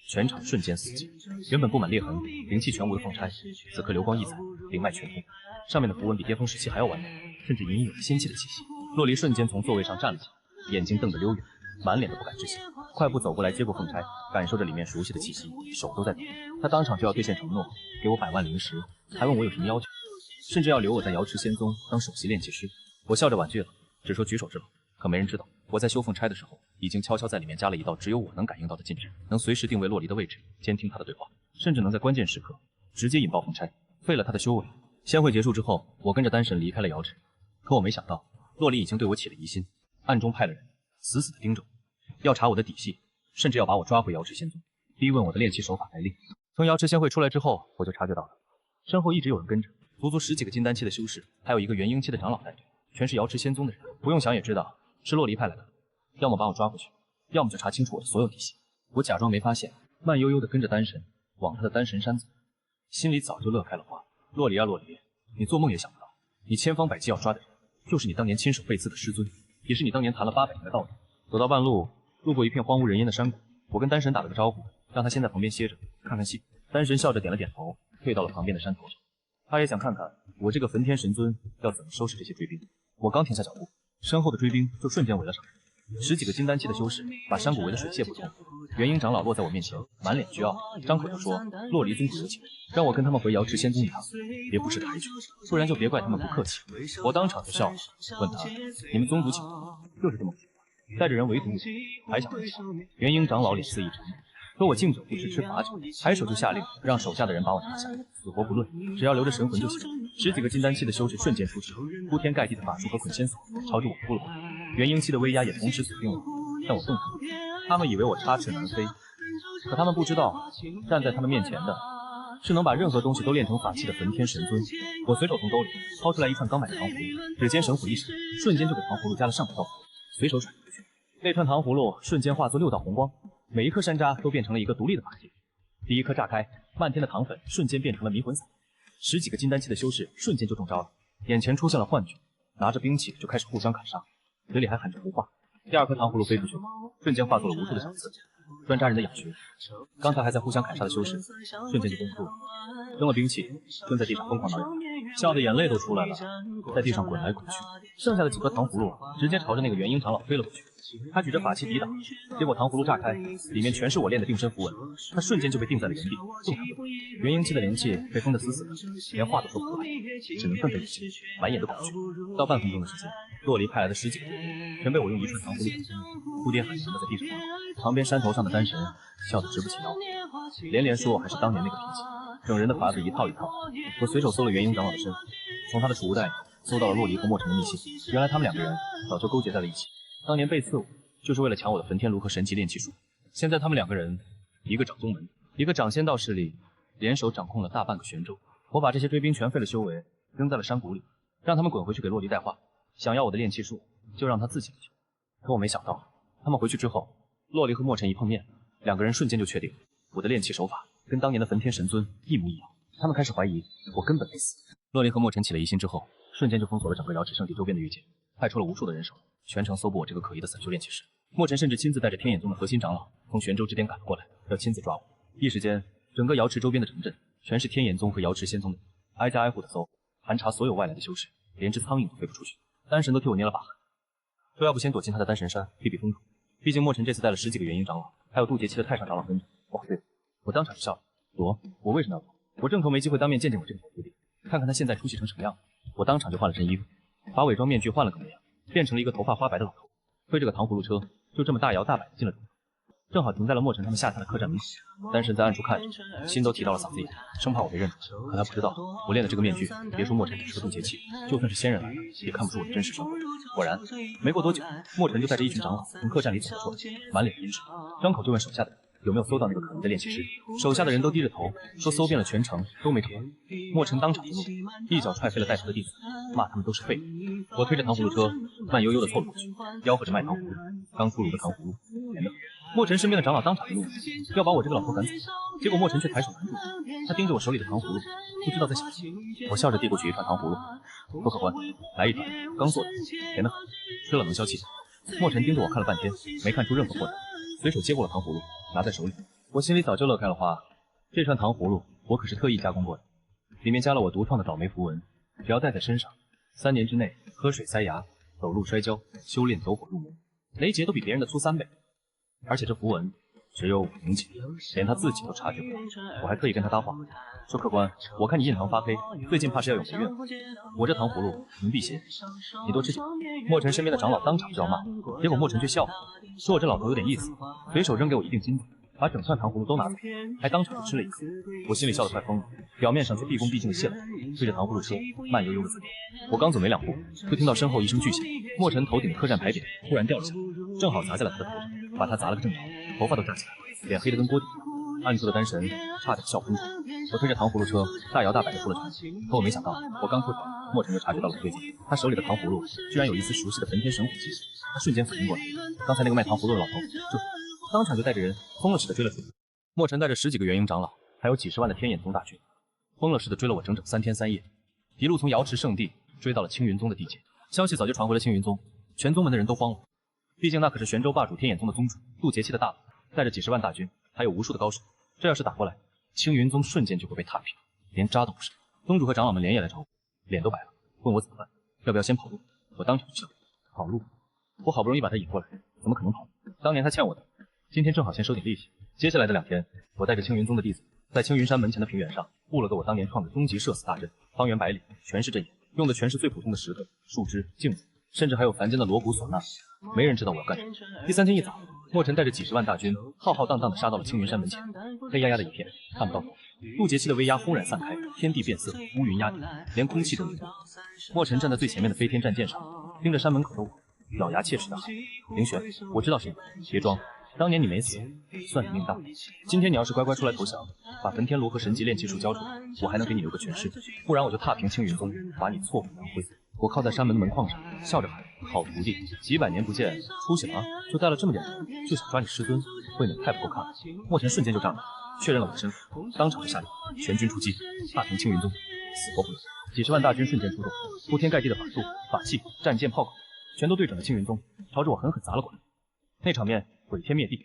全场瞬间死寂。原本布满裂痕、灵气全无的凤钗，此刻流光溢彩，灵脉全通，上面的符文比巅峰时期还要完美，甚至隐隐有仙气的气息。洛离瞬间从座位上站了起来，眼睛瞪得溜圆，满脸的不敢置信，快步走过来接过凤钗，感受着里面熟悉的气息，手都在抖。他当场就要兑现承诺，给我100万灵石，还问我有什么要求，甚至要留我在瑶池仙宗当首席炼器师。我笑着婉拒了，只说举手之劳。可没人知道，我在修凤钗的时候，已经悄悄在里面加了一道只有我能感应到的禁制，能随时定位洛离的位置，监听他的对话，甚至能在关键时刻直接引爆凤钗，废了他的修为。仙会结束之后，我跟着丹神离开了瑶池，可我没想到，洛离已经对我起了疑心，暗中派了人死死的盯着我，要查我的底细，甚至要把我抓回瑶池仙宗，逼问我的炼器手法来历。从瑶池仙会出来之后，我就察觉到了，身后一直有人跟着，足足10几个金丹期的修士，还有一个元婴期的长老带队，全是瑶池仙宗的人。不用想也知道是洛离派来的，要么把我抓回去，要么就查清楚我的所有底细。我假装没发现，慢悠悠的跟着丹神往他的丹神山走，心里早就乐开了花。洛离啊洛离，你做梦也想不到，你千方百计要抓的人，就是你当年亲手背刺的师尊，也是你当年谈了800年的道侣。走到半路，路过一片荒无人烟的山谷，我跟丹神打了个招呼，让他先在旁边歇着看看戏。丹神笑着点了点头，退到了旁边的山头上。他也想看看我这个焚天神尊要怎么收拾这些追兵。我刚停下脚步，身后的追兵就瞬间围了上来，10几个金丹期的修士把山谷围得水泄不通。元婴长老落在我面前，满脸倨傲，张口就说洛离宗主有请，让我跟他们回瑶池仙宗一趟，别不识抬举，不然就别怪他们不客气。我当场就笑了，问他：你们宗主请就是这么不带着人围堵我，还想问啥？元婴长老脸色一沉，说我敬酒不吃吃罚酒，抬手就下令让手下的人把我拿下，死活不论，只要留着神魂就行。10几个金丹期的修士瞬间出世，铺天盖地的法术和捆仙索朝着我扑了过来，元婴期的威压也同时锁定了我，但我动弹不得。他们以为我插翅难飞，可他们不知道，站在他们面前的是能把任何东西都炼成法器的焚天神尊。我随手从兜里掏出来一串刚买的糖葫芦，指尖神火一闪，瞬间就给糖葫芦加了上1道符，随手甩出去。那串糖葫芦瞬间化作6道红光，每一颗山楂都变成了一个独立的法器。第一颗炸开，漫天的糖粉瞬间变成了迷魂散。10几个金丹期的修士瞬间就中招了，眼前出现了幻觉，拿着兵器就开始互相砍杀，嘴里还喊着胡话。第2颗糖葫芦飞出去，瞬间化作了无数的小刺，专扎人的哑穴。刚才还在互相砍杀的修士，瞬间就绷不住了，扔了兵器，蹲在地上疯狂挠痒，笑的眼泪都出来了，在地上滚来滚去。剩下的几颗糖葫芦直接朝着那个元婴长老飞了过去，他举着法器抵挡，结果糖葫芦炸开，里面全是我练的定身符文，他瞬间就被定在了原地，动弹不得。元婴期的灵气被封得死死的，连话都说不出来，只能瞪着眼睛，满眼的恐惧。到半分钟的时间，洛离派来的10几个人全被我用一串糖葫芦打昏，哭爹喊娘的在地上躺。旁边山头上的丹神笑得直不起腰，连连说我还是当年那个脾气，整人的法子一套一套。我随手搜了元婴长老的身份，从他的储物袋里搜到了洛离和墨尘的密信，原来他们2个人早就勾结在了一起，当年背刺我就是为了抢我的焚天炉和神级炼器术。现在他们2个人，一个掌宗门，一个掌仙道势力，联手掌控了大半个玄州。我把这些追兵全废了修为，扔在了山谷里，让他们滚回去给洛离带话，想要我的炼器术就让他自己去。可我没想到，他们回去之后，洛离和墨尘一碰面，2个人瞬间就确定我的炼器手法跟当年的焚天神尊一模一样。他们开始怀疑我根本没死。洛离和墨尘起了疑心之后，瞬间就封锁了整个瑶池圣地周边的域界，派出了无数的人手，全程搜捕我这个可疑的散修炼器师。墨尘甚至亲自带着天眼宗的核心长老从玄州这边赶了过来，要亲自抓我。一时间，整个瑶池周边的城镇全是天眼宗和瑶池仙宗的，挨家挨户的搜，盘查所有外来的修士，连只苍蝇都飞不出去。丹神都替我捏了把汗，说要不先躲进他的丹神山避避风头。毕竟墨尘这次带了10几个元婴长老，还有渡劫期的太上长老跟着。哦，对了，我当场就笑了。躲？我为什么要躲？我正头没机会当面见见我这个小徒弟，看看他现在出息成什么样。我当场就换了身衣服，把伪装面具换了个模样，变成了一个头发花白的老头，推着个糖葫芦车，就这么大摇大摆的进了城。正好停在了墨尘他们下榻的客栈门口。丹神在暗处看着，心都提到了嗓子眼，生怕我被认出。可他不知道，我练的这个面具，别说墨尘只是个渡劫器，就算是仙人来了，也看不出我的真实身份。果然，没过多久，墨尘就带着一群长老从客栈里走了出来，满脸阴沉，张口就问手下的人有没有搜到那个可疑的练气师。手下的人都低着头，说搜遍了全城都没找到。墨尘当场就怒，一脚踹飞了带头的弟子，骂他们都是废物。我推着糖葫芦车，慢悠悠地凑了过去，吆喝着卖糖葫芦，刚出炉的糖葫芦，甜的很。墨尘身边的长老当场就怒了，要把我这个老头赶走，结果墨尘却抬手拦住，他盯着我手里的糖葫芦，不知道在想什么。我笑着递过去一串糖葫芦，说：“客官，来一团，刚做的，甜的很，吃了能消气。”墨尘盯着我看了半天，没看出任何破绽，随手接过了糖葫芦，拿在手里。我心里早就乐开了花，这串糖葫芦我可是特意加工过的，里面加了我独创的倒霉符文，只要戴在身上，3年之内喝水塞牙，走路摔跤，修炼走火入魔，雷劫都比别人的粗3倍。而且这符文只有5名级，连他自己都察觉不到。我还特意跟他搭话，说客官，我看你印堂发黑，最近怕是要有霉运了。我这糖葫芦能辟邪，你多吃点。墨尘身边的长老当场就要骂，结果墨尘却笑了，说我这老头有点意思，随手扔给我一锭金子，把整串糖葫芦都拿走，还当场就吃了一颗。我心里笑得快疯了，表面上却毕恭毕敬的谢了，推着糖葫芦车慢悠悠的走。我刚走没2步，就听到身后一声巨响，墨尘头顶的客栈牌匾突然掉了下来，正好砸在了他的头上，把他砸了个正着，头发都炸起来了，脸黑得跟锅底一样。暗处的丹神差点笑喷出来。我推着糖葫芦车大摇大摆地出了城，可我没想到，我刚出城，墨尘就察觉到了不对劲，他手里的糖葫芦居然有一丝熟悉的焚天神火气息。他瞬间反应过来，刚才那个卖糖葫芦的老头就是当场就带着人疯了似的追了出来。墨尘带着10几个元婴长老，还有几10万的天眼宗大军，疯了似的追了我整整3天3夜，一路从瑶池圣地追到了青云宗的地界。消息早就传回了青云宗，全宗门的人都慌了，毕竟那可是玄州霸主天眼宗的宗主，渡劫期的大佬，带着几10万大军，还有无数的高手，这要是打过来，青云宗瞬间就会被踏平，连渣都不剩。宗主和长老们连夜来找我，脸都白了，问我怎么办，要不要先跑路。我当场就笑，跑路？我好不容易把他引过来，怎么可能跑？当年他欠我的，今天正好先收点利息。接下来的2天，我带着青云宗的弟子，在青云山门前的平原上布了个我当年创的终极社死大阵，方圆100里全是阵眼，用的全是最普通的石头、树枝、镜子，甚至还有凡间的锣鼓唢呐，没人知道我要干什么。第3天一早，墨尘带着几10万大军，浩浩荡荡地杀到了青云山门前，黑压压的一片，看不到头。渡劫期的威压轰然散开，天地变色，乌云压顶，连空气都凝固。墨尘站在最前面的飞天战舰上，盯着山门口的我，咬牙切齿地喊：“凌玄，我知道是你，别装。当年你没死，算你命大。今天你要是乖乖出来投降，把焚天罗和神级炼气术交出来，我还能给你留个全尸；不然我就踏平青云宗，把你挫骨扬灰。”我靠在山门的门框上，笑着喊：“好徒弟，几百年不见，出息了啊！就带了这么点人，就想抓你师尊，未免太不够看了。”墨尘瞬间就炸了，确认了我的身份，当场就下令全军出击，踏平青云宗，死活不能。几10万大军瞬间出动，铺天盖地的法术、法器、战舰、炮口，全都对准了青云宗，朝着我狠狠砸了过来。那场面毁天灭地，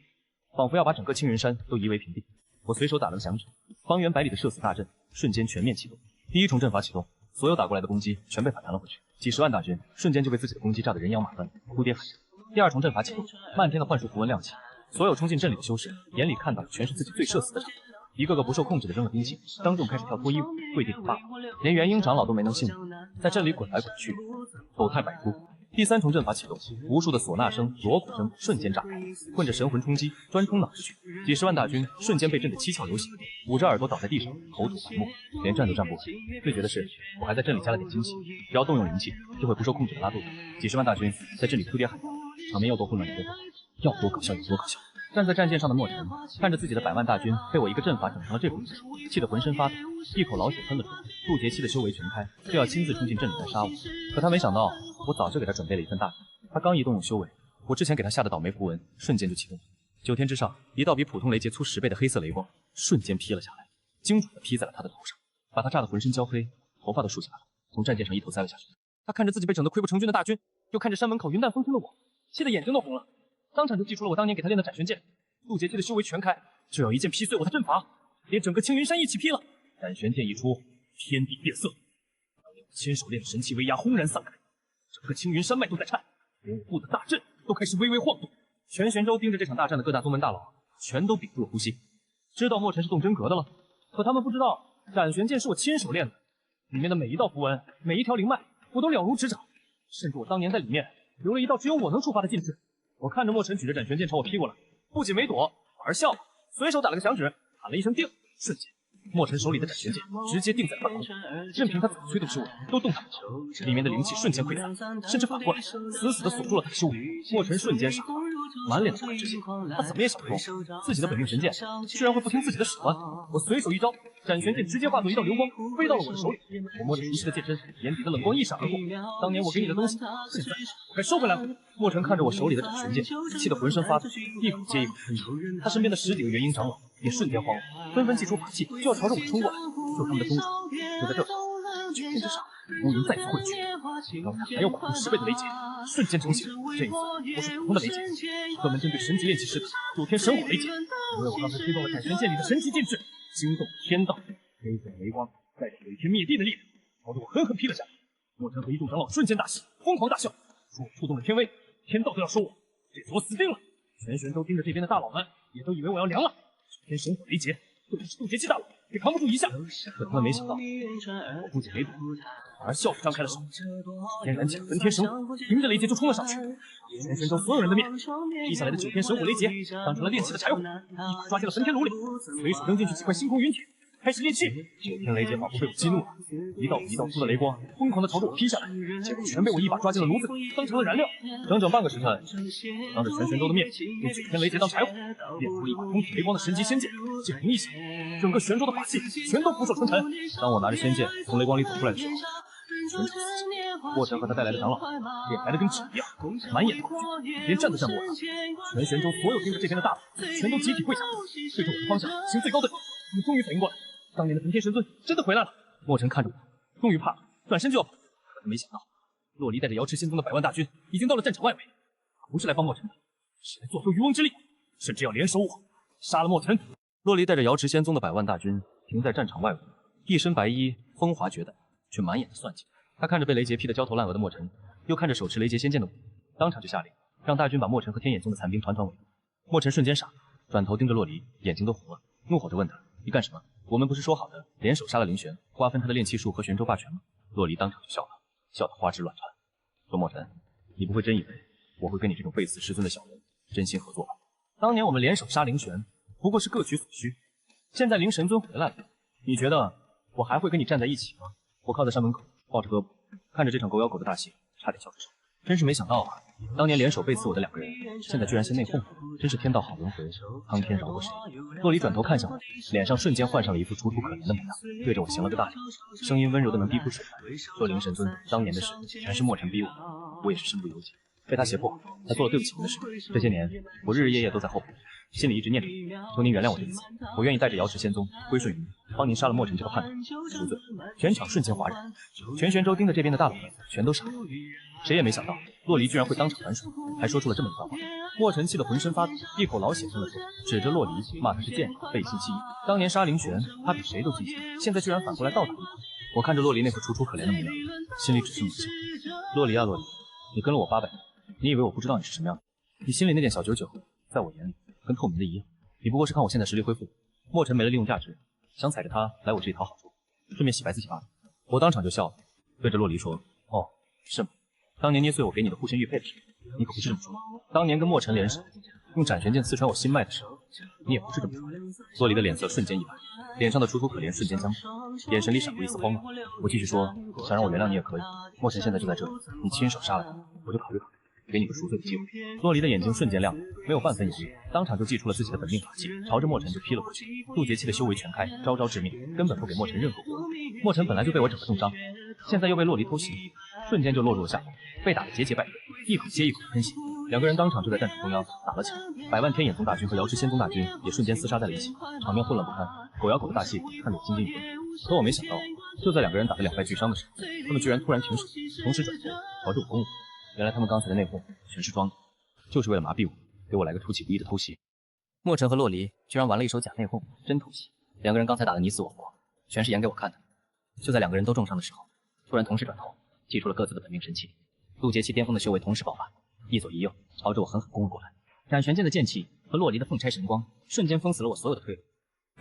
仿佛要把整个青云山都夷为平地。我随手打了个响指，方圆100里的社死大阵瞬间全面启动。第1重阵法启动，所有打过来的攻击全被反弹了回去，几10万大军瞬间就被自己的攻击炸得人仰马翻，哭爹喊娘。第2重阵法启动，漫天的幻术符文亮起，所有冲进阵里的修士眼里看到的全是自己最社死的场面，一个个不受控制的扔了兵器，当众开始跳脱衣舞、跪地喊爸爸，连元婴长老都没能幸免，在阵里滚来滚去，丑态百出。第3重阵法启动，无数的唢呐声、锣鼓声瞬间炸开，混着神魂冲击，专冲脑子去。几10万大军瞬间被震得七窍流血，捂着耳朵倒在地上，口吐白沫，连站都站不稳。最绝的是，我还在阵里加了点惊喜，只要动用灵气，就会不受控制的拉肚子。几10万大军在阵里哭爹喊娘，场面要多混乱有多混乱，要多可笑有多可笑。站在战舰上的墨尘看着自己的100万大军被我一个阵法整成了这副德行，气得浑身发抖，一口老血喷了出来。渡劫期的修为全开，就要亲自冲进阵里来杀我。可他没想到，我早就给他准备了一份大礼。他刚一动用修为，我之前给他下的倒霉符文瞬间就启动。9天之上，一道比普通雷劫粗10倍的黑色雷光瞬间劈了下来，精准地劈在了他的头上，把他炸得浑身焦黑，头发都竖起来了，从战舰上一头栽了下去。他看着自己被整得溃不成军的大军，又看着山门口云淡风轻的我，气得眼睛都红了，当场就祭出了我当年给他练的斩玄剑。渡劫期的修为全开，就要一剑劈碎我的阵法，连整个青云山一起劈了。斩玄剑一出，天地变色，当年我亲手练的神器威压轰然散开，整个青云山脉都在颤，连我布的大阵都开始微微晃动。全玄州盯着这场大战的各大宗门大佬，全都屏住了呼吸。知道墨尘是动真格的了，可他们不知道斩玄剑是我亲手练的，里面的每一道符文，每一条灵脉，我都了如指掌。甚至我当年在里面留了一道只有我能触发的禁制。我看着墨尘举着斩玄剑朝我劈过来，不仅没躲，反而笑了，随手打了个响指，喊了一声定，瞬间墨尘手里的斩玄剑直接定在了半空，任凭他怎么催动之物都动弹不了，里面的灵气瞬间溃散，甚至反过来死死地锁住了他的修为。墨尘瞬间傻了，满脸的不可置信，他怎么也想不通自己的本命神剑居然会不听自己的使唤。我随手一招，斩玄剑直接化作一道流光飞到了我的手里，我摸着熟悉的剑身，眼底的冷光一闪而过。当年我给你的东西，现在我该收回来了。墨尘看着我手里的斩玄剑，气得浑身发抖，一口接一口吞咽。他身边的10几个元婴长老也瞬间慌了，纷纷祭出法器，就要朝着我冲过来。就他们的宗主就在这里，9天之上，乌云再次汇聚，刚才还要恐怖10倍的雷劫，瞬间成型。这一次不是普通的雷劫，专门针对神级炼气师的9天神火雷劫。因为我刚才推动了斩玄剑里的神级禁制，惊动天道，黑色的雷光带着毁天灭地的力量，朝着我狠狠劈了下来。墨尘和一众长老瞬间大喜，疯狂大笑，说我触动了天威，天道都要收我，这次我死定了。全玄州盯着这边的大佬们，也都以为我要凉了。9天神火雷劫，就算是渡劫期大佬也扛不住一下。可他们没想到，我不仅没躲，反而笑着张开了手，天然起了焚天神火，迎着雷劫就冲了上去。全玄州所有人的面，劈下来的9天神火雷劫当成了炼气的柴火，一把抓进了焚天炉里，随手扔进去几块星空云铁，开始炼气。9天雷劫仿佛被我激怒了，一道一道粗的雷光疯狂地朝着我劈下来，结果全被我一把抓进了炉子里，当成了燃料。整整半个时辰，当着全玄州的面用9天雷劫当柴火，炼出了一把通体雷光的神级仙剑。剑灵一响，整个玄州的法器全都俯首称臣。当我拿着仙剑从雷光里走出来的时候，全场死寂。墨尘和他带来的长老脸白的跟纸一样，满眼的恐惧，连站都站不稳了。全玄州所有盯着这边的大佬全都集体跪下，对着我的方向行最高的礼。我们终于反应过来，当年的焚天神尊真的回来了。墨尘看着我，终于怕了，转身就要跑，可他没想到，洛离带着瑶池仙宗的100万大军已经到了战场外围，不是来帮墨尘的，是来坐收渔翁之利，甚至要联手我杀了墨尘。洛离带着瑶池仙宗的100万大军停在战场外围，一身白衣，风华绝代，却满眼的算计。他看着被雷劫劈得焦头烂额的墨尘，又看着手持雷劫仙剑的我，当场就下令让大军把墨尘和天眼宗的残兵团团围住。墨尘瞬间傻了，转头盯着洛离，眼睛都红了，怒吼着问他：“你干什么？我们不是说好的联手杀了凌玄，瓜分他的炼气术和玄州霸权吗？”洛离当场就笑了，笑得花枝乱颤，说：“墨尘，你不会真以为我会跟你这种背刺师尊的小人真心合作吧？当年我们联手杀凌玄，不过是各取所需，现在凌神尊回来了，你觉得我还会跟你站在一起吗？”我靠在山门口，抱着胳膊，看着这场狗咬狗的大戏，差点笑出声。真是没想到啊，当年联手背刺我的2个人，现在居然先内讧，真是天道好轮回，苍天饶过谁？洛离转头看向我，脸上瞬间换上了一副楚楚可怜的模样，对着我行了个大礼，声音温柔的能逼出水来，说：“凌神尊当年的事全是墨尘逼我的，我也是身不由己，被他胁迫，才做了对不起您的事。这些年我日日夜夜都在后悔，心里一直念着你，求您原谅我这一次，我愿意带着瑶池仙宗归顺于您，帮您杀了墨尘这个叛徒，赎罪。”全场瞬间哗然，全玄州盯着这边的大佬们全都傻了，谁也没想到洛离居然会当场还手，还说出了这么一番话。墨尘气得浑身发抖，一口老血吞了出来，指着洛离骂他是贱人，背信弃义。当年杀凌玄，他比谁都积极，现在居然反过来倒打一耙。我看着洛离那副楚楚可怜的模样，心里只剩冷笑。洛离啊洛离，你跟了我800年，你以为我不知道你是什么样的？你心里那点小九九，在我眼里跟透明的一样。你不过是看我现在实力恢复，墨尘没了利用价值，想踩着他来我这里讨好处，顺便洗白自己罢了。我当场就笑了，对着洛离说：“哦，是吗？当年捏碎我给你的护身玉佩的时候，你可不是这么说。当年跟墨尘联手，用斩玄剑刺穿我心脉的时候，你也不是这么说。”洛离的脸色瞬间一白，脸上的楚楚可怜瞬间僵住，眼神里闪过一丝慌乱。我继续说：“想让我原谅你也可以，墨尘现在就在这里，你亲手杀了他，我就考虑考虑。给你个赎罪的机会。”洛离的眼睛瞬间亮了，没有半分犹豫，当场就祭出了自己的本命法器，朝着墨尘就劈了过去。渡劫期的修为全开，招招致命，根本不给墨尘任何活路。墨尘本来就被我整个重伤，现在又被洛离偷袭，瞬间就落入了下风，被打得节节败退，一口接一口喷血。2个人当场就在战场中央打了起来，100万天眼宗大军和瑶池仙宗大军也瞬间厮杀在了一起，场面混乱不堪，狗咬狗的大戏看得我津津有味。可我没想到，就在2个人打得两败俱伤的时候，他们居然突然停手，同时转头朝着我攻了。原来他们刚才的内讧全是装的，就是为了麻痹我，给我来个出其不意的偷袭。墨尘和洛离居然玩了一手假内讧，真偷袭。2个人刚才打得你死我活，全是演给我看的。就在2个人都重伤的时候，突然同时转头，祭出了各自的本命神器。渡劫期巅峰的修为同时爆发，一左一右朝着我狠狠攻了过来。斩玄剑的剑气和洛离的凤钗神光瞬间封死了我所有的退路，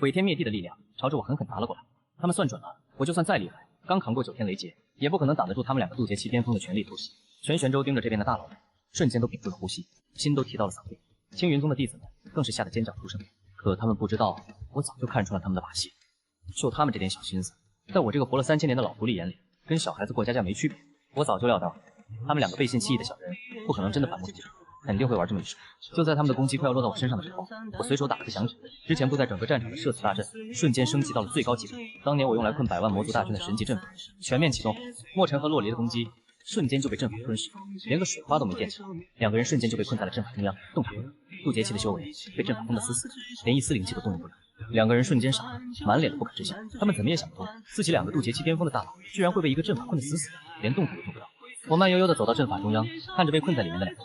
毁天灭地的力量朝着我狠狠砸了过来。他们算准了，我就算再厉害，刚扛过9天雷劫，也不可能挡得住他们2个渡劫期巅峰的全力突袭。全玄州盯着这边的大佬们，瞬间都屏住了呼吸，心都提到了嗓子里。青云宗的弟子们更是吓得尖叫出声。可他们不知道，我早就看出了他们的把戏。就他们这点小心思，在我这个活了3000年的老狐狸眼里，跟小孩子过家家没区别。我早就料到，他们2个背信弃义的小人，不可能真的反目成仇，肯定会玩这么一手。就在他们的攻击快要落到我身上的时候，我随手打了个响指，之前布在整个战场的社死大阵瞬间升级到了最高级别。当年我用来困百万魔族大军的神级阵法全面启动，墨尘和洛离的攻击瞬间就被阵法吞噬，连个水花都没溅起来，2个人瞬间就被困在了阵法中央，动弹不得。渡劫期的修为被阵法封得死死的，连一丝灵气都动用不了。2个人瞬间傻了，满脸的不可置信。他们怎么也想不通，自己2个渡劫期巅峰的大佬，居然会被一个阵法困得死死的，连动都动不了。我慢悠悠地走到阵法中央，看着被困在里面的2个人，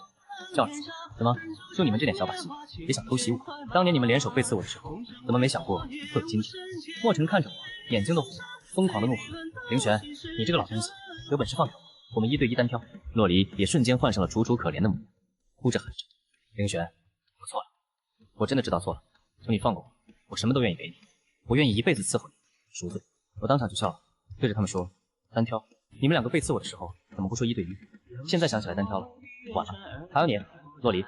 叫着说：“怎么，就你们这点小把戏，也想偷袭我？当年你们联手背刺我的时候，怎么没想过会有今天？”墨尘看着我，眼睛都红了，疯狂的怒吼：“凌玄，你这个老东西，有本事放开我，我们1对1单挑！”洛离也瞬间换上了楚楚可怜的模样，哭着喊着：“凌玄，我错了，我真的知道错了，求你放过我，我什么都愿意给你，我愿意一辈子伺候你，赎罪。”我当场就笑了，对着他们说：“单挑？你们2个背刺我的时候，怎么不说1对1？现在想起来单挑了，完了。还有你，洛离，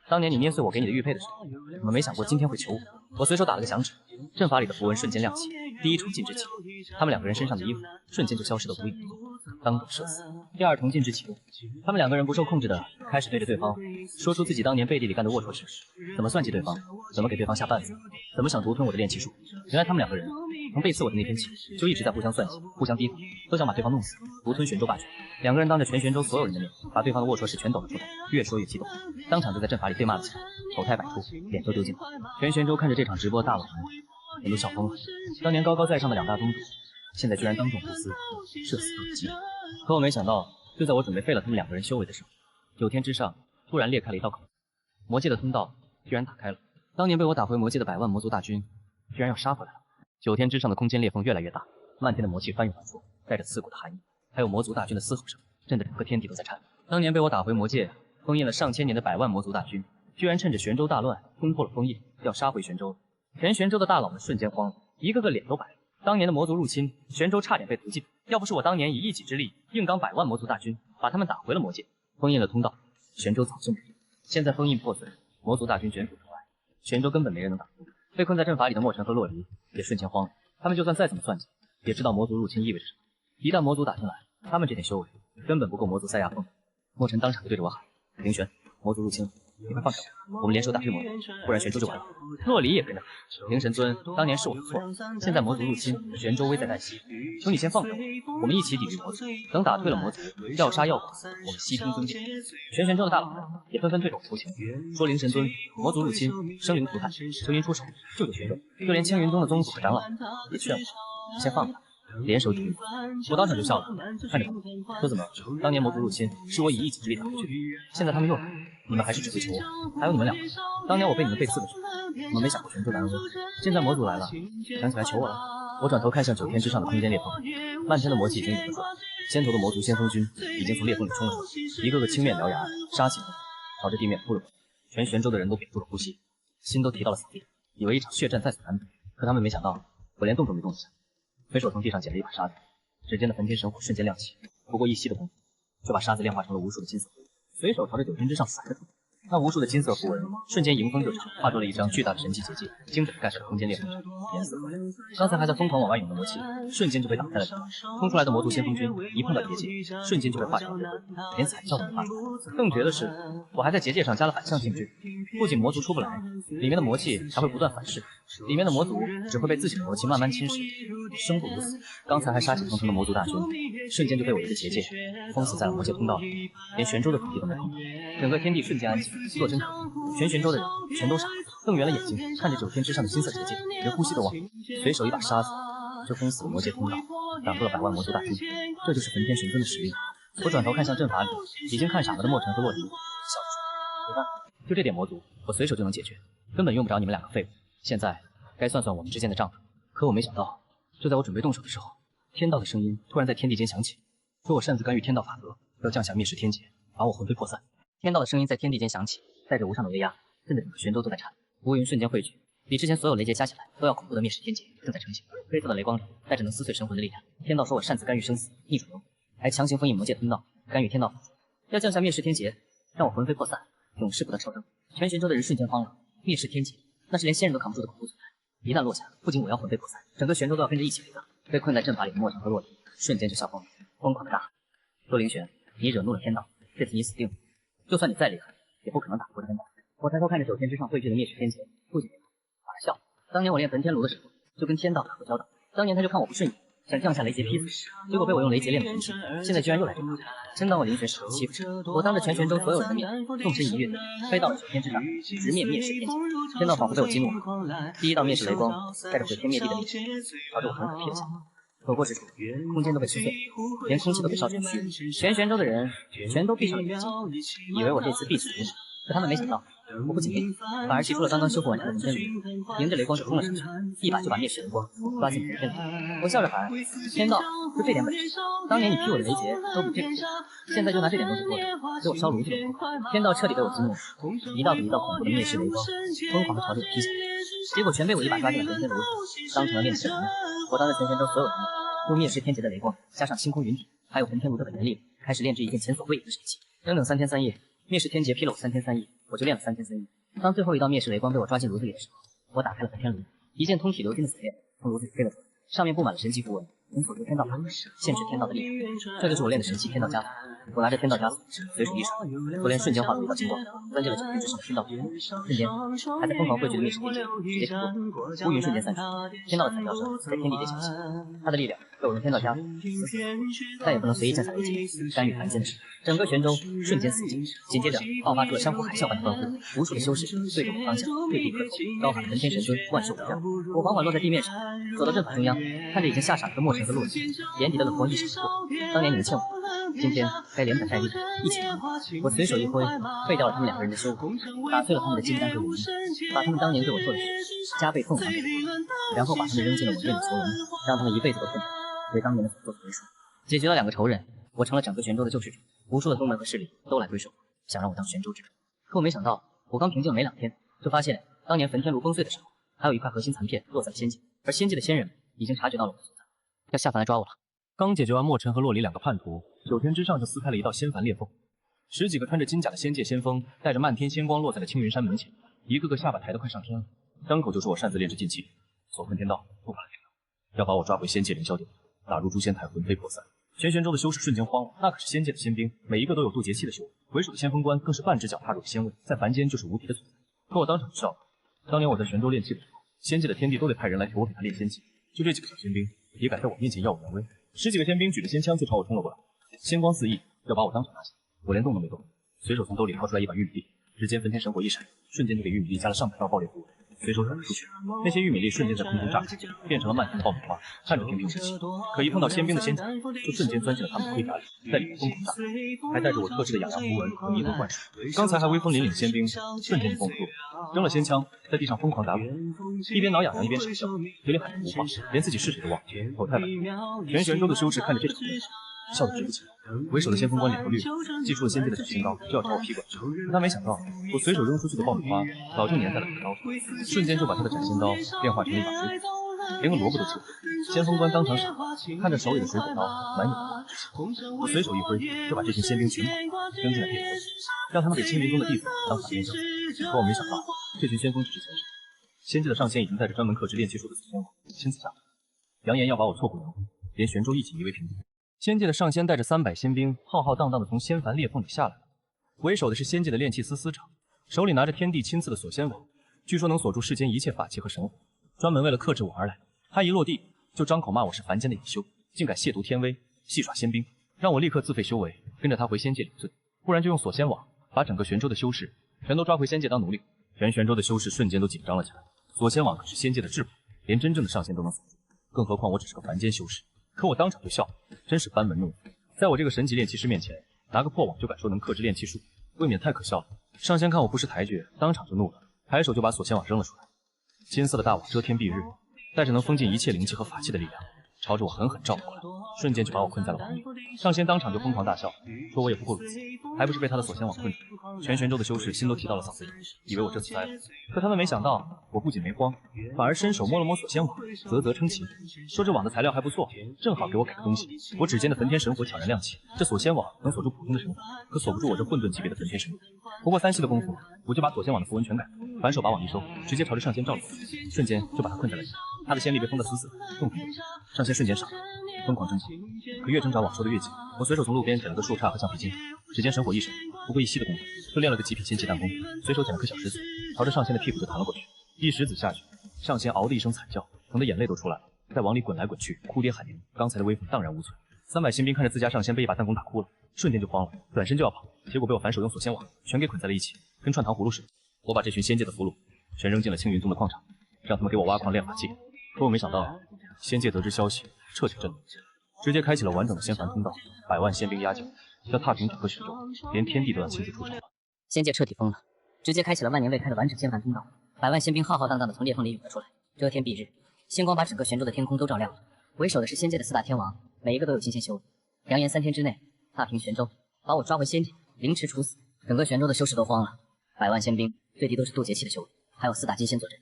当年你捏碎我给你的玉佩的时候，怎么没想过今天会求我？”我随手打了个响指，阵法里的符文瞬间亮起，第1重禁制启动，他们2个人身上的衣服瞬间就消失得无影无踪，当场射死。第2重禁制启动，他们2个人不受控制的开始对着对方说出自己当年背地里干的龌龊事，怎么算计对方，怎么给对方下绊子，怎么想独吞我的炼气术。原来他们2个人从背刺我的那天起，就一直在互相算计，互相提防，都想把对方弄死，独吞玄州霸权。2个人当着全玄州所有人的面，把对方的龌龊事全抖了出来，越说越激动，当场就在阵法里对骂了起来，丑态百出，脸都丢尽了。全玄州看着这场直播，大佬们人都笑疯了。当年高高在上的2大宗主，现在居然当众互撕，社死都鸡。可我没想到，就在我准备废了他们2个人修为的时候，9天之上突然裂开了一道口子，魔界的通道居然打开了。当年被我打回魔界的百万魔族大军，居然要杀回来了。9天之上的空间裂缝越来越大，漫天的魔气翻涌而出，带着刺骨的寒意，还有魔族大军的嘶吼声，震得整个天地都在颤抖。当年被我打回魔界，封印了上千年的百万魔族大军，居然趁着玄州大乱冲破了封印，要杀回玄州。全玄州的大佬们瞬间慌了，一个个脸都白了。当年的魔族入侵，玄州差点被屠尽，要不是我当年以一己之力硬刚百万魔族大军，把他们打回了魔界，封印了通道，玄州早就没了。现在封印破碎，魔族大军卷土重来，玄州根本没人能挡住。被困在阵法里的墨尘和洛离也瞬间慌了，他们就算再怎么算计，也知道魔族入侵意味着什么。一旦魔族打进来，他们这点修为根本不够魔族塞牙缝。墨尘当场就对着我喊：“凌玄，魔族入侵了，你快放开我，我们联手打退魔族，不然玄州就完了。”洛离也跟着喊：“凌神尊，当年是我的错，现在魔族入侵，玄州危在旦夕，求你先放开我，我们一起抵御魔族。等打退了魔族，要杀要剐，我们悉听尊便。”全玄州的大佬们也纷纷对着我求情，说：“凌神尊，魔族入侵，生灵涂炭，求您出手救救玄州。”就连青云宗的宗主和长老也劝我：“你先放开。”联手抵御。我当场就笑了，看着他们说：“怎么，当年魔族入侵是我以一己之力打回去的，现在他们又来，你们还是只会求我？还有你们2个，当年我被你们背刺的时候，怎么没想过玄州的安危？现在魔族来了，想起来求我了。”我转头看向9天之上的空间裂缝，漫天的魔气已经涌了出来，先头的魔族先锋军已经从裂缝里冲了出来，一个个青面獠牙，杀气腾腾，朝着地面扑了过来。全玄州的人都屏住了呼吸，心都提到了嗓子里，以为一场血战在所难免。可他们没想到，我连动都没动一下。随手从地上捡了一把沙子，指尖的焚天神火瞬间亮起，不过一息的功夫，就把沙子炼化成了无数的金色符文，随手朝着9天之上甩了出去。那无数的金色符文瞬间迎风就长，化作了一张巨大的神迹结界，精准盖上了空间裂缝上，颜色合亮。刚才还在疯狂往外涌的魔气，瞬间就被挡在了地上。冲出来的魔族先锋军一碰到结界，瞬间就被化成了灰灰，连惨叫都没发出来。更绝的是，我还在结界上加了反向禁制，不仅魔族出不来，里面的魔气还会不断反噬，里面的魔族只会被自己的魔气慢慢侵蚀，生不如死。刚才还杀气腾腾的魔族大军，瞬间就被我一个结界封死在了魔界通道里，连玄州的土地都没碰到，整个天地瞬间安静。若真可怖，全玄州的人全都傻了，瞪圆了眼睛看着9天之上的金色结界，连呼吸都忘了。随手一把沙子就封死了魔界通道，挡住了百万魔族大军。这就是焚天神尊的实力。我转头看向阵法里已经看傻了的墨尘和洛离，笑着说：“你看，就这点魔族，我随手就能解决，根本用不着你们2个废物。现在该算算我们之间的账了。”可我没想到，就在我准备动手的时候，天道的声音突然在天地间响起，说我擅自干预天道法则，要降下灭世天劫。把我魂飞魄散。天道的声音在天地间响起，带着无上的威压，震得整个玄州都在颤。乌云瞬间汇聚，比之前所有雷劫加起来都要恐怖的灭世天劫正在成型。黑色的雷光里带着能撕碎神魂的力量。天道说我擅自干预生死，逆转轮回，还强行封印魔界通道，干预天道法则，要降下灭世天劫，让我魂飞魄散，永世不得超生。全玄州的人瞬间慌了，灭世天劫，那是连仙人都扛不住的恐怖存在。一旦落下，不仅我要魂飞魄散，整个玄州都要跟着一起陪葬。被困在阵法里的墨尘和洛离瞬间就笑疯了，疯狂的大喊：洛凌玄，你惹怒了天道，这次你死定了！就算你再厉害，也不可能打不过天道。我抬头看着九天之上汇聚的灭世天劫，不仅发了笑。当年我练焚天炉的时候，就跟天道打过交道。当年他就看我不顺眼，想降下雷劫劈死，结果被我用雷劫练了神奇，现在居然又来这套。真当我凌玄是好欺负？我当着全玄州所有人的面，纵身一跃，飞到了九天之上，直面灭世天劫。天道仿佛被我激怒了，第一道灭世雷光带着毁天灭地的力势，朝着我狠狠劈了下来。走过之处，空间都被撕碎，连空气都被烧成虚。全玄州的人全都闭上了眼睛，以为我这次必死无疑。可他们没想到，我不仅没死，反而祭出了刚刚修复完成的焚天炉，迎着雷光就冲了上去，一把就把灭世雷光抓进焚天炉。我笑着喊：天道，就这点本事，当年你劈我的雷劫都比这个多，现在就拿这点东西做人，给我烧炉子吧！天道彻底被我激怒了，一道比一道恐怖的灭世雷光疯狂地朝着我劈下来，结果全被我一把抓进了焚天炉，当成了炼气的燃料。我当着全玄州所有人面，用灭世天劫的雷光，加上星空云体，还有焚天炉的本源力，开始炼制一件前所未有的神器。整整3天3夜，灭世天劫劈了我3天3夜，我就练了3天3夜。当最后一道灭世雷光被我抓进炉子里的时候，我打开了焚天炉，一件通体鎏金的锁链从炉子里飞了出来，上面布满了神奇符文，能锁住天道法则，限制天道的力量。这就是我练的神器天道枷锁。我拿着天道枷锁，随手一甩，锁链瞬间化作一道金光，钻进了九天之上的天道之中。瞬间，还在疯狂汇聚的灭世天劫直接平破，乌云瞬间散去，天道的彩条声在天地间响起。他的力量被我用天道枷锁撕死，再也不能随意降下雷劫，干预凡间的事。整个玄州瞬间死寂，紧接着爆发出了山呼海啸般的欢呼，无数的修士对着我方向对地磕头，高喊焚天神尊万寿无疆。我缓缓落在地面上，走到阵法中央，看着已经吓傻了的墨尘和洛离，眼底的冷光一闪而过。当年你们欠我，今天该连本带利一起还。我随手一挥，废掉了他们2个人的修为，打碎了他们的金丹和元婴，把他们当年对我做的事加倍奉还给我，然后把他们扔进了我殿里求人，让他们一辈子都痛苦，为当年的所作所为赎。解决了2个仇人，我成了整个玄州的救世主。无数的宗门和势力都来归顺我，想让我当玄州之主。可我没想到，我刚平静了没2天，就发现当年焚天炉崩碎的时候，还有一块核心残片落在了仙界，而仙界的仙人们已经察觉到了我的存在，要下凡来抓我了。刚解决完墨尘和洛离2个叛徒，九天之上就撕开了一道仙凡裂缝，10几个穿着金甲的仙界仙锋带着漫天仙光落在了青云山门前，一个个下巴抬得快上天了，张口就说我擅自炼制禁器，所困天道，不怕天道，要把我抓回仙界凌霄殿，打入诛仙台，魂飞魄散。全玄州的修士瞬间慌了，那可是仙界的仙兵，每一个都有渡劫期的修为，为首的先锋官更是半只脚踏入了仙位，在凡间就是无敌的存在。可我当场就笑了，当年我在玄州练气的时候，仙界的天帝都得派人来求我给他练仙气，就这几个小仙兵也敢在我面前耀武扬威。10几个仙兵举着仙枪就朝我冲了过来，仙光四溢，要把我当场拿下。我连动都没动，随手从兜里掏出来一把玉米粒，只见焚天神火一闪，瞬间就给玉米粒加了上百道爆裂符文，随手甩了出去，那些玉米粒瞬间在空中炸开，变成了漫天的爆米花，看着平平无奇。可一碰到仙兵的仙甲，就瞬间钻进了他们的盔甲里，在里面疯狂炸开，还带着我特制的养阳符文和迷魂幻术。刚才还威风凛凛的仙兵，瞬间就绷不住了，扔了仙枪，在地上疯狂打滚，一边挠痒痒一边傻笑，嘴里喊着无话，连自己是谁都忘了。我太笨了。全玄州的修士看着这场面，笑得直不起来。为首的先锋官脸都绿了，祭出了仙界的斩仙刀，就要朝我劈过来。可他没想到，我随手扔出去的爆米花早就粘在了他的刀上，瞬间就把他的斩仙刀变化成了一把水果，连个萝卜都切不出。先锋官当场傻了，看着手里的水果刀，满眼的不解。我随手一挥，就把这群仙兵全部扔进了地里，让他们给青云宗的弟子当场炼教。可我没想到，这群先锋只是前手，仙界的上仙已经带着专门克制炼气术的死仙王亲自下凡，扬言要把我挫骨扬灰，连玄州一起夷为平地。仙界的上仙带着300仙兵，浩浩荡荡的从仙凡裂缝里下来了。为首的是仙界的炼气司司长，手里拿着天帝亲赐的锁仙尾，据说能锁住世间一切法器和神火，专门为了克制我而来。他一落地就张口骂我是凡间的野修，竟敢亵渎天威，戏耍仙兵，让我立刻自废修为，跟着他回仙界领罪，不然就用锁仙网把整个玄州的修士全都抓回仙界当奴隶。全玄州的修士瞬间都紧张了起来，锁仙网可是仙界的至宝，连真正的上仙都能锁住，更何况我只是个凡间修士。可我当场就笑了，真是班门弄斧，在我这个神级炼气师面前，拿个破网就敢说能克制炼气术，未免太可笑了。上仙看我不识抬举，当场就怒了，抬手就把锁仙网扔了出来。金色的大网遮天蔽日，带着能封禁一切灵气和法器的力量，朝着我狠狠照了过来，瞬间就把我困在了网里。上仙当场就疯狂大笑，说我也不过如此，还不是被他的锁仙网困住。全玄州的修士心都提到了嗓子眼，以为我这次栽了。可他们没想到，我不仅没慌，反而伸手摸了摸锁仙网，啧啧称奇，说这网的材料还不错，正好给我改个东西。我指尖的焚天神火悄然亮起，这锁仙网能锁住普通的神火，可锁不住我这混沌级别的焚天神火。不过3息的功夫，我就把锁仙网的符文全改了，反手把网一收，直接朝着上仙照了过去，瞬间就把他困在了里面。他的仙力被封得死死的，动弹不得。上仙瞬间傻了，疯狂挣扎，可越挣扎网收的越紧。我随手从路边捡了个树杈和橡皮筋，指尖神火一闪，不过1息的功夫，就练了个极品仙气弹弓。随手捡了颗小石子，朝着上仙的屁股就弹了过去。一石子下去，上仙嗷的一声惨叫，疼得眼泪都出来了，在网里滚来滚去，哭爹喊娘。刚才的威风荡然无存。300新兵看着自家上仙被一把弹弓打哭了，瞬间就慌了，转身就要跑，结果被我反手用锁仙网全给捆在了一起，跟串糖葫芦似的。我把这群仙界的俘虏全扔进了青云宗的矿场，让他们给我挖矿练法器。可我没想到，仙界得知消息，彻底震怒，直接开启了完整的仙凡通道，100万仙兵压境，要踏平整个玄州，连天帝都要亲自出手了。仙界彻底疯了，直接开启了万年未开的完整仙凡通道，100万仙兵浩浩荡荡的从裂缝里涌了出来。遮天蔽日，星光把整个玄州的天空都照亮了。为首的是仙界的4大天王，每一个都有金仙修为，扬言3天之内踏平玄州，把我抓回仙界，凌迟处死。整个玄州的修士都慌了，100万仙兵最低都是渡劫期的修为，还有4大金仙坐镇，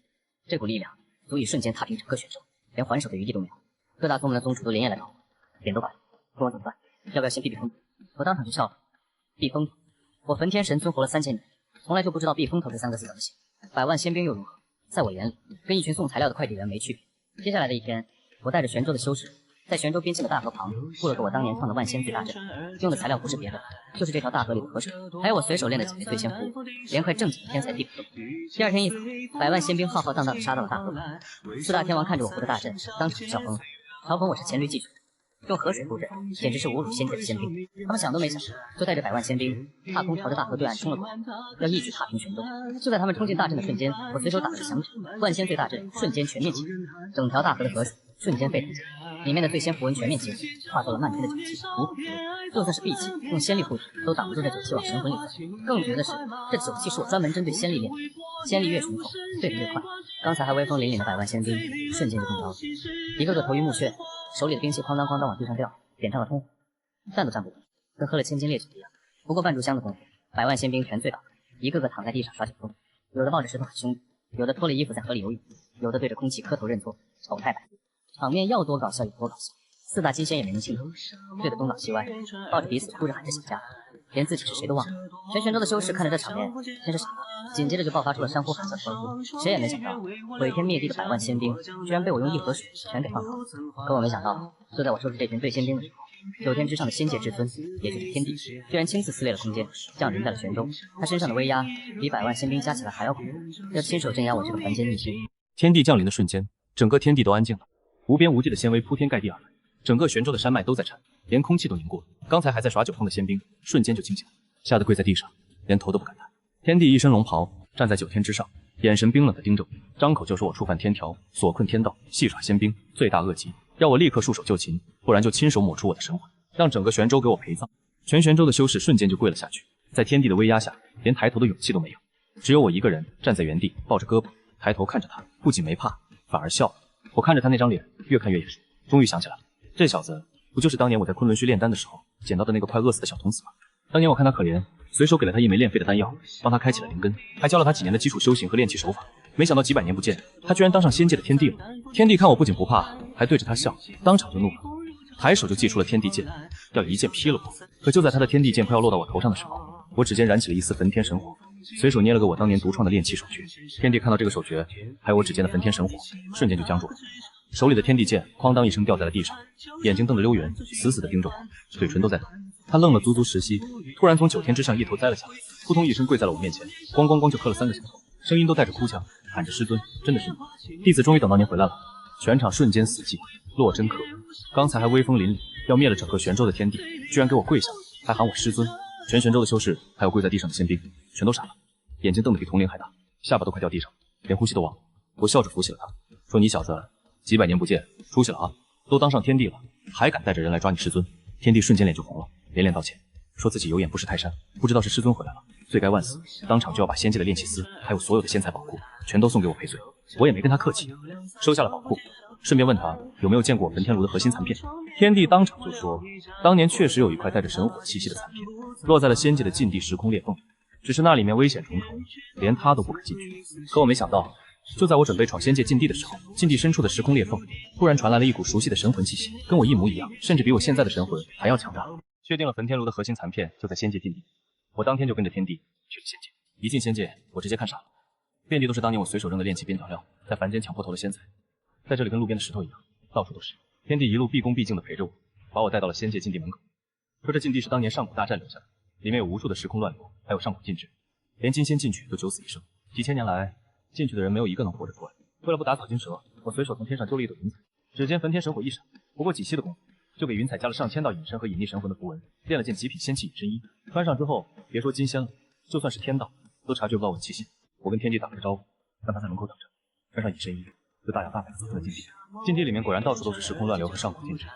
这股力量足以瞬间踏平整个玄州，连还手的余地都没有。各大宗门的宗主都连夜来找我，脸都白了，问我怎么办，要不要先避避风头？我当场就笑了，避风头？我焚天神尊活了3000年，从来就不知道避风头这3个字怎么写。100万仙兵又如何？在我眼里，跟一群送材料的快递员没区别。接下来的一天，我带着玄州的修士，在玄州边境的大河旁布了个我当年创的万仙最大阵，用的材料不是别的，就是这条大河里的河水，还有我随手练的几枚最仙符，连块正经的天才地符。第二天一早，100万仙兵浩浩荡荡地杀到了大河旁，4大天王看着我布的大阵，当场笑疯了，嘲讽我是黔驴技穷，用河水布阵，简直是侮辱仙界的仙兵。他们想都没想，就带着100万仙兵踏空朝着大河对岸冲了过来，要一举踏平玄州。就在他们冲进大阵的瞬间，我随手打了个响指，万仙最大阵瞬间全面启动，整条大河的河水瞬间沸腾起来，里面的最仙符文全面启动，化作了漫天的酒气，无孔不入。就算是闭气，用仙力护体，都挡不住这酒气往神魂里钻。更绝的是，这酒气是我专门针对仙力练的，仙力越醇厚，沸得越快。刚才还威风凛凛的100万仙兵，瞬间就中招了，一个个头晕目眩，手里的兵器哐当哐当往地上掉，点上了通火，站都站不稳，跟喝了千金烈酒一样。不过半炷香的功夫，100万仙兵全醉倒了，一个个躺在地上耍酒疯，有的抱着石头喊兄弟，有的脱了衣服在河里游泳，有的对着空气磕头认错，丑态百出，场面要多搞笑有多搞笑。4大金仙也没能幸免，醉得东倒西歪，抱着彼此哭着喊着想家，连自己是谁都忘了。全玄州的修士看着这场面，先是傻了，紧接着就爆发出了山呼海啸的欢呼。谁也没想到，毁天灭地的100万仙兵，居然被我用一河水全给放倒了。可我没想到，就在我收拾这群醉仙兵的时候，9天之上的仙界至尊，也就是天帝，居然亲自撕裂了空间，降临在了玄州。他身上的威压，比100万仙兵加起来还要恐怖，要亲手镇压我这个凡间逆仙。天地降临的瞬间，整个天地都安静了，无边无际的仙威铺天盖地而来。整个玄州的山脉都在颤，连空气都凝固了。刚才还在耍酒疯的仙兵，瞬间就清醒了，吓得跪在地上，连头都不敢抬。天帝一身龙袍，站在9天之上，眼神冰冷地盯着我，张口就说我触犯天条，所困天道，戏耍仙兵，罪大恶极，要我立刻束手就擒，不然就亲手抹除我的神魂，让整个玄州给我陪葬。全玄州的修士瞬间就跪了下去，在天帝的威压下，连抬头的勇气都没有，只有我一个人站在原地，抱着胳膊，抬头看着他，不仅没怕，反而笑了。我看着他那张脸，越看越眼熟，终于想起来了。这小子不就是当年我在昆仑虚炼丹的时候捡到的那个快饿死的小童子吗？当年我看他可怜，随手给了他一枚炼废的丹药，帮他开启了灵根，还教了他几年的基础修行和炼气手法。没想到几百年不见，他居然当上仙界的天帝了。天帝看我不仅不怕，还对着他笑，当场就怒了，抬手就祭出了天地剑，要一剑劈了我。可就在他的天地剑快要落到我头上的时候，我指尖燃起了一丝焚天神火，随手捏了个我当年独创的炼气手诀。天帝看到这个手诀，还有我指尖的焚天神火，瞬间就僵住了。手里的天地剑哐当一声掉在了地上，眼睛瞪得溜圆，死死地盯着我，嘴唇都在抖。他愣了足足10息，突然从9天之上一头栽了下来，扑通一声跪在了我面前，咣咣咣就磕了3个响头，声音都带着哭腔，喊着师尊，真的是你，弟子终于等到您回来了。全场瞬间死寂，落针可闻。刚才还威风凛凛，要灭了整个玄州的天帝，居然给我跪下了，还喊我师尊。全玄州的修士还有跪在地上的仙兵，全都傻了，眼睛瞪得比铜铃还大，下巴都快掉地上，连呼吸都忘了。我笑着扶起了他，说你小子几百年不见，出息了啊！都当上天帝了，还敢带着人来抓你师尊？天帝瞬间脸就红了，连连道歉，说自己有眼不识泰山，不知道是师尊回来了，罪该万死，当场就要把仙界的炼气司还有所有的仙财宝库全都送给我赔罪。我也没跟他客气，收下了宝库，顺便问他有没有见过焚天炉的核心残片。天帝当场就说，当年确实有一块带着神火气息的残片，落在了仙界的禁地时空裂缝里，只是那里面危险重重，连他都不敢进去。可我没想到，就在我准备闯仙界禁地的时候，禁地深处的时空裂缝里突然传来了一股熟悉的神魂气息，跟我一模一样，甚至比我现在的神魂还要强大。确定了焚天炉的核心残片就在仙界禁地，我当天就跟着天帝去了仙界。一进仙界，我直接看傻了，遍地都是当年我随手扔的炼器边角料，在凡间抢破头的仙材，在这里跟路边的石头一样，到处都是。天帝一路毕恭毕敬地陪着我，把我带到了仙界禁地门口，说这禁地是当年上古大战留下的，里面有无数的时空乱流，还有上古禁制，连金仙进去都九死一生，几千年来进去的人没有一个能活着出来。为了不打草惊蛇，我随手从天上揪了一朵云彩，指尖焚天神火一闪，不过几息的功夫，就给云彩加了上千道隐身和隐匿神魂的符文，练了件极品仙气隐身衣，穿上之后，别说金仙了，就算是天道都察觉不到我的气息。我跟天帝打了个招呼，让他在门口等着，穿上隐身衣，就大摇大摆地走进了禁地。禁地里面果然到处都是时空乱流和上古禁制，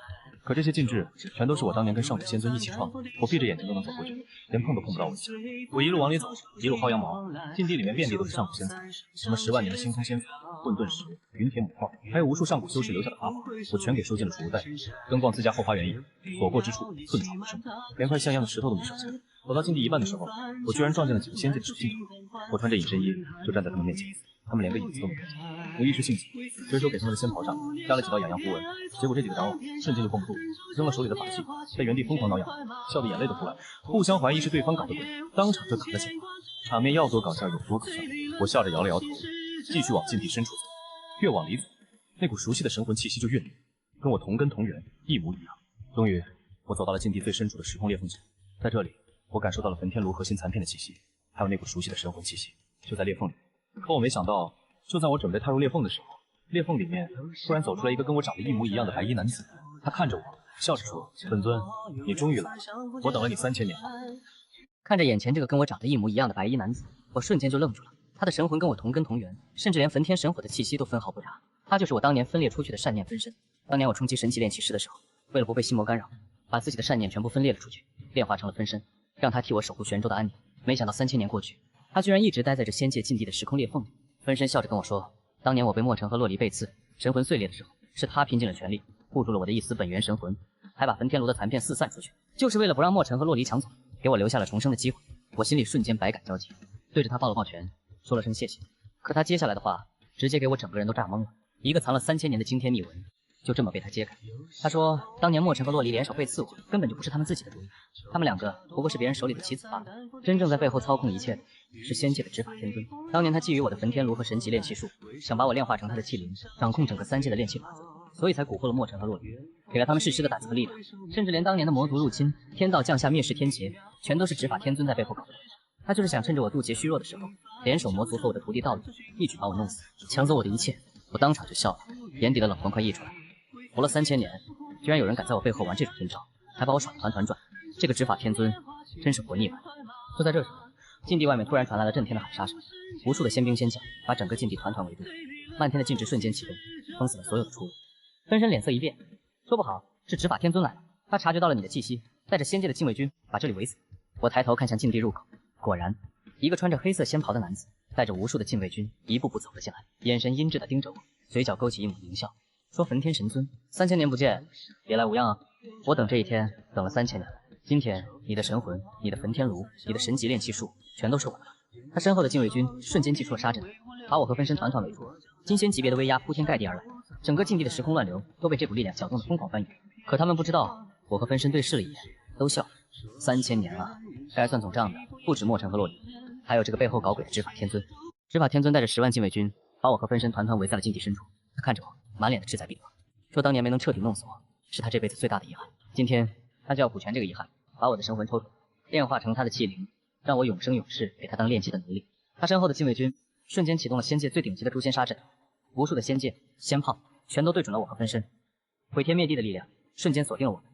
可这些禁制全都是我当年跟上古仙尊一起创的，我闭着眼睛都能走过去，连碰都碰不到我一下。我一路往里走，一路薅羊毛，禁地里面遍地都是上古仙材，什么10万年的星空仙草、混沌石、云铁母化，还有无数上古修士留下的法宝，我全给收进了储物袋，跟逛自家后花园一样，所过之处寸草不生，连块像样的石头都没剩下。走到禁地一半的时候，我居然撞见了几个仙界的守信者，我穿着隐身衣就站在他们面前，他们连个影子都没看见。我一时兴起，随手给他们的仙袍上加了几道痒痒符文，结果这几个长老瞬间就绷不住，扔了手里的法器，在原地疯狂挠痒，笑得眼泪都出来了，互相怀疑是对方搞的鬼，当场就打了起来。场面要多搞笑有多搞笑，我笑着摇了摇头，继续往禁地深处走。越往里走，那股熟悉的神魂气息就越浓，跟我同根同源，一模一样。终于，我走到了禁地最深处的时空裂缝前，在这里，我感受到了焚天炉核心残片的气息，还有那股熟悉的神魂气息，就在裂缝里。可我没想到，就在我准备踏入裂缝的时候，裂缝里面突然走出来一个跟我长得一模一样的白衣男子。他看着我，笑着说：“本尊，你终于来了，我等了你3000年。”看着眼前这个跟我长得一模一样的白衣男子，我瞬间就愣住了。他的神魂跟我同根同源，甚至连焚天神火的气息都分毫不差。他就是我当年分裂出去的善念分身。当年我冲击神级炼气师的时候，为了不被心魔干扰，把自己的善念全部分裂了出去，炼化成了分身，让他替我守护玄州的安宁。没想到3000年过去，他居然一直待在这仙界禁地的时空裂缝里。分身笑着跟我说，当年我被墨尘和洛离背刺，神魂碎裂的时候，是他拼尽了全力护住了我的一丝本源神魂，还把焚天炉的残片四散出去，就是为了不让墨尘和洛离抢走，给我留下了重生的机会。我心里瞬间百感交集，对着他抱了抱拳，说了声谢谢。可他接下来的话直接给我整个人都炸懵了，一个藏了3000年的惊天秘闻就这么被他揭开。他说当年墨尘和洛离联手背刺我，根本就不是他们自己的主意，他们两个不过是别人手里的棋子罢了，真正在背后操控一切的是仙界的执法天尊。当年他觊觎我的焚天炉和神级炼气术，想把我炼化成他的器灵，掌控整个3界的炼气法则，所以才蛊惑了墨尘和洛离，给了他们誓师的胆子和力量。甚至连当年的魔族入侵、天道降下灭世天劫，全都是执法天尊在背后搞的。他就是想趁着我渡劫虚弱的时候，联手魔族和我的徒弟道理，一举把我弄死，抢走我的一切。我当场就笑了，眼底的冷风快溢出来。活了3000年，居然有人敢在我背后玩这种阴招，还把我耍得团团转。这个执法天尊真是活腻歪。就在这时，禁地外面突然传来了震天的喊杀声，无数的仙兵仙将把整个禁地团团围住，漫天的禁制瞬间启动，封死了所有的出路。分身脸色一变，说不好是执法天尊来了，他察觉到了你的气息，带着仙界的禁卫军把这里围死。我抬头看向禁地入口，果然一个穿着黑色仙袍的男子带着无数的禁卫军一步步走了进来，眼神阴鸷地盯着我，嘴角勾起一抹狞笑，说焚天神尊，3000年不见，别来无恙啊！我等这一天等了3000年了，今天你的神魂、你的焚天炉、你的神级炼气术，全都是我的了。他身后的禁卫军瞬间祭出了杀阵，把我和分身团团围住，金仙级别的威压铺天盖地而来，整个禁地的时空乱流都被这股力量搅动得疯狂翻涌。可他们不知道，我和分身对视了一眼，都笑了。3000年了，该算总账的不止墨尘和洛离，还有这个背后搞鬼的执法天尊。执法天尊带着10万禁卫军，把我和分身团团围在了禁地深处。他看着我，满脸的志在必得，说当年没能彻底弄死我，是他这辈子最大的遗憾。今天他就要补全这个遗憾，把我的神魂抽出来，炼化成他的器灵，让我永生永世给他当炼器的奴隶。他身后的禁卫军瞬间启动了仙界最顶级的诛仙杀阵，无数的仙界仙炮全都对准了我和分身，毁天灭地的力量瞬间锁定了我们，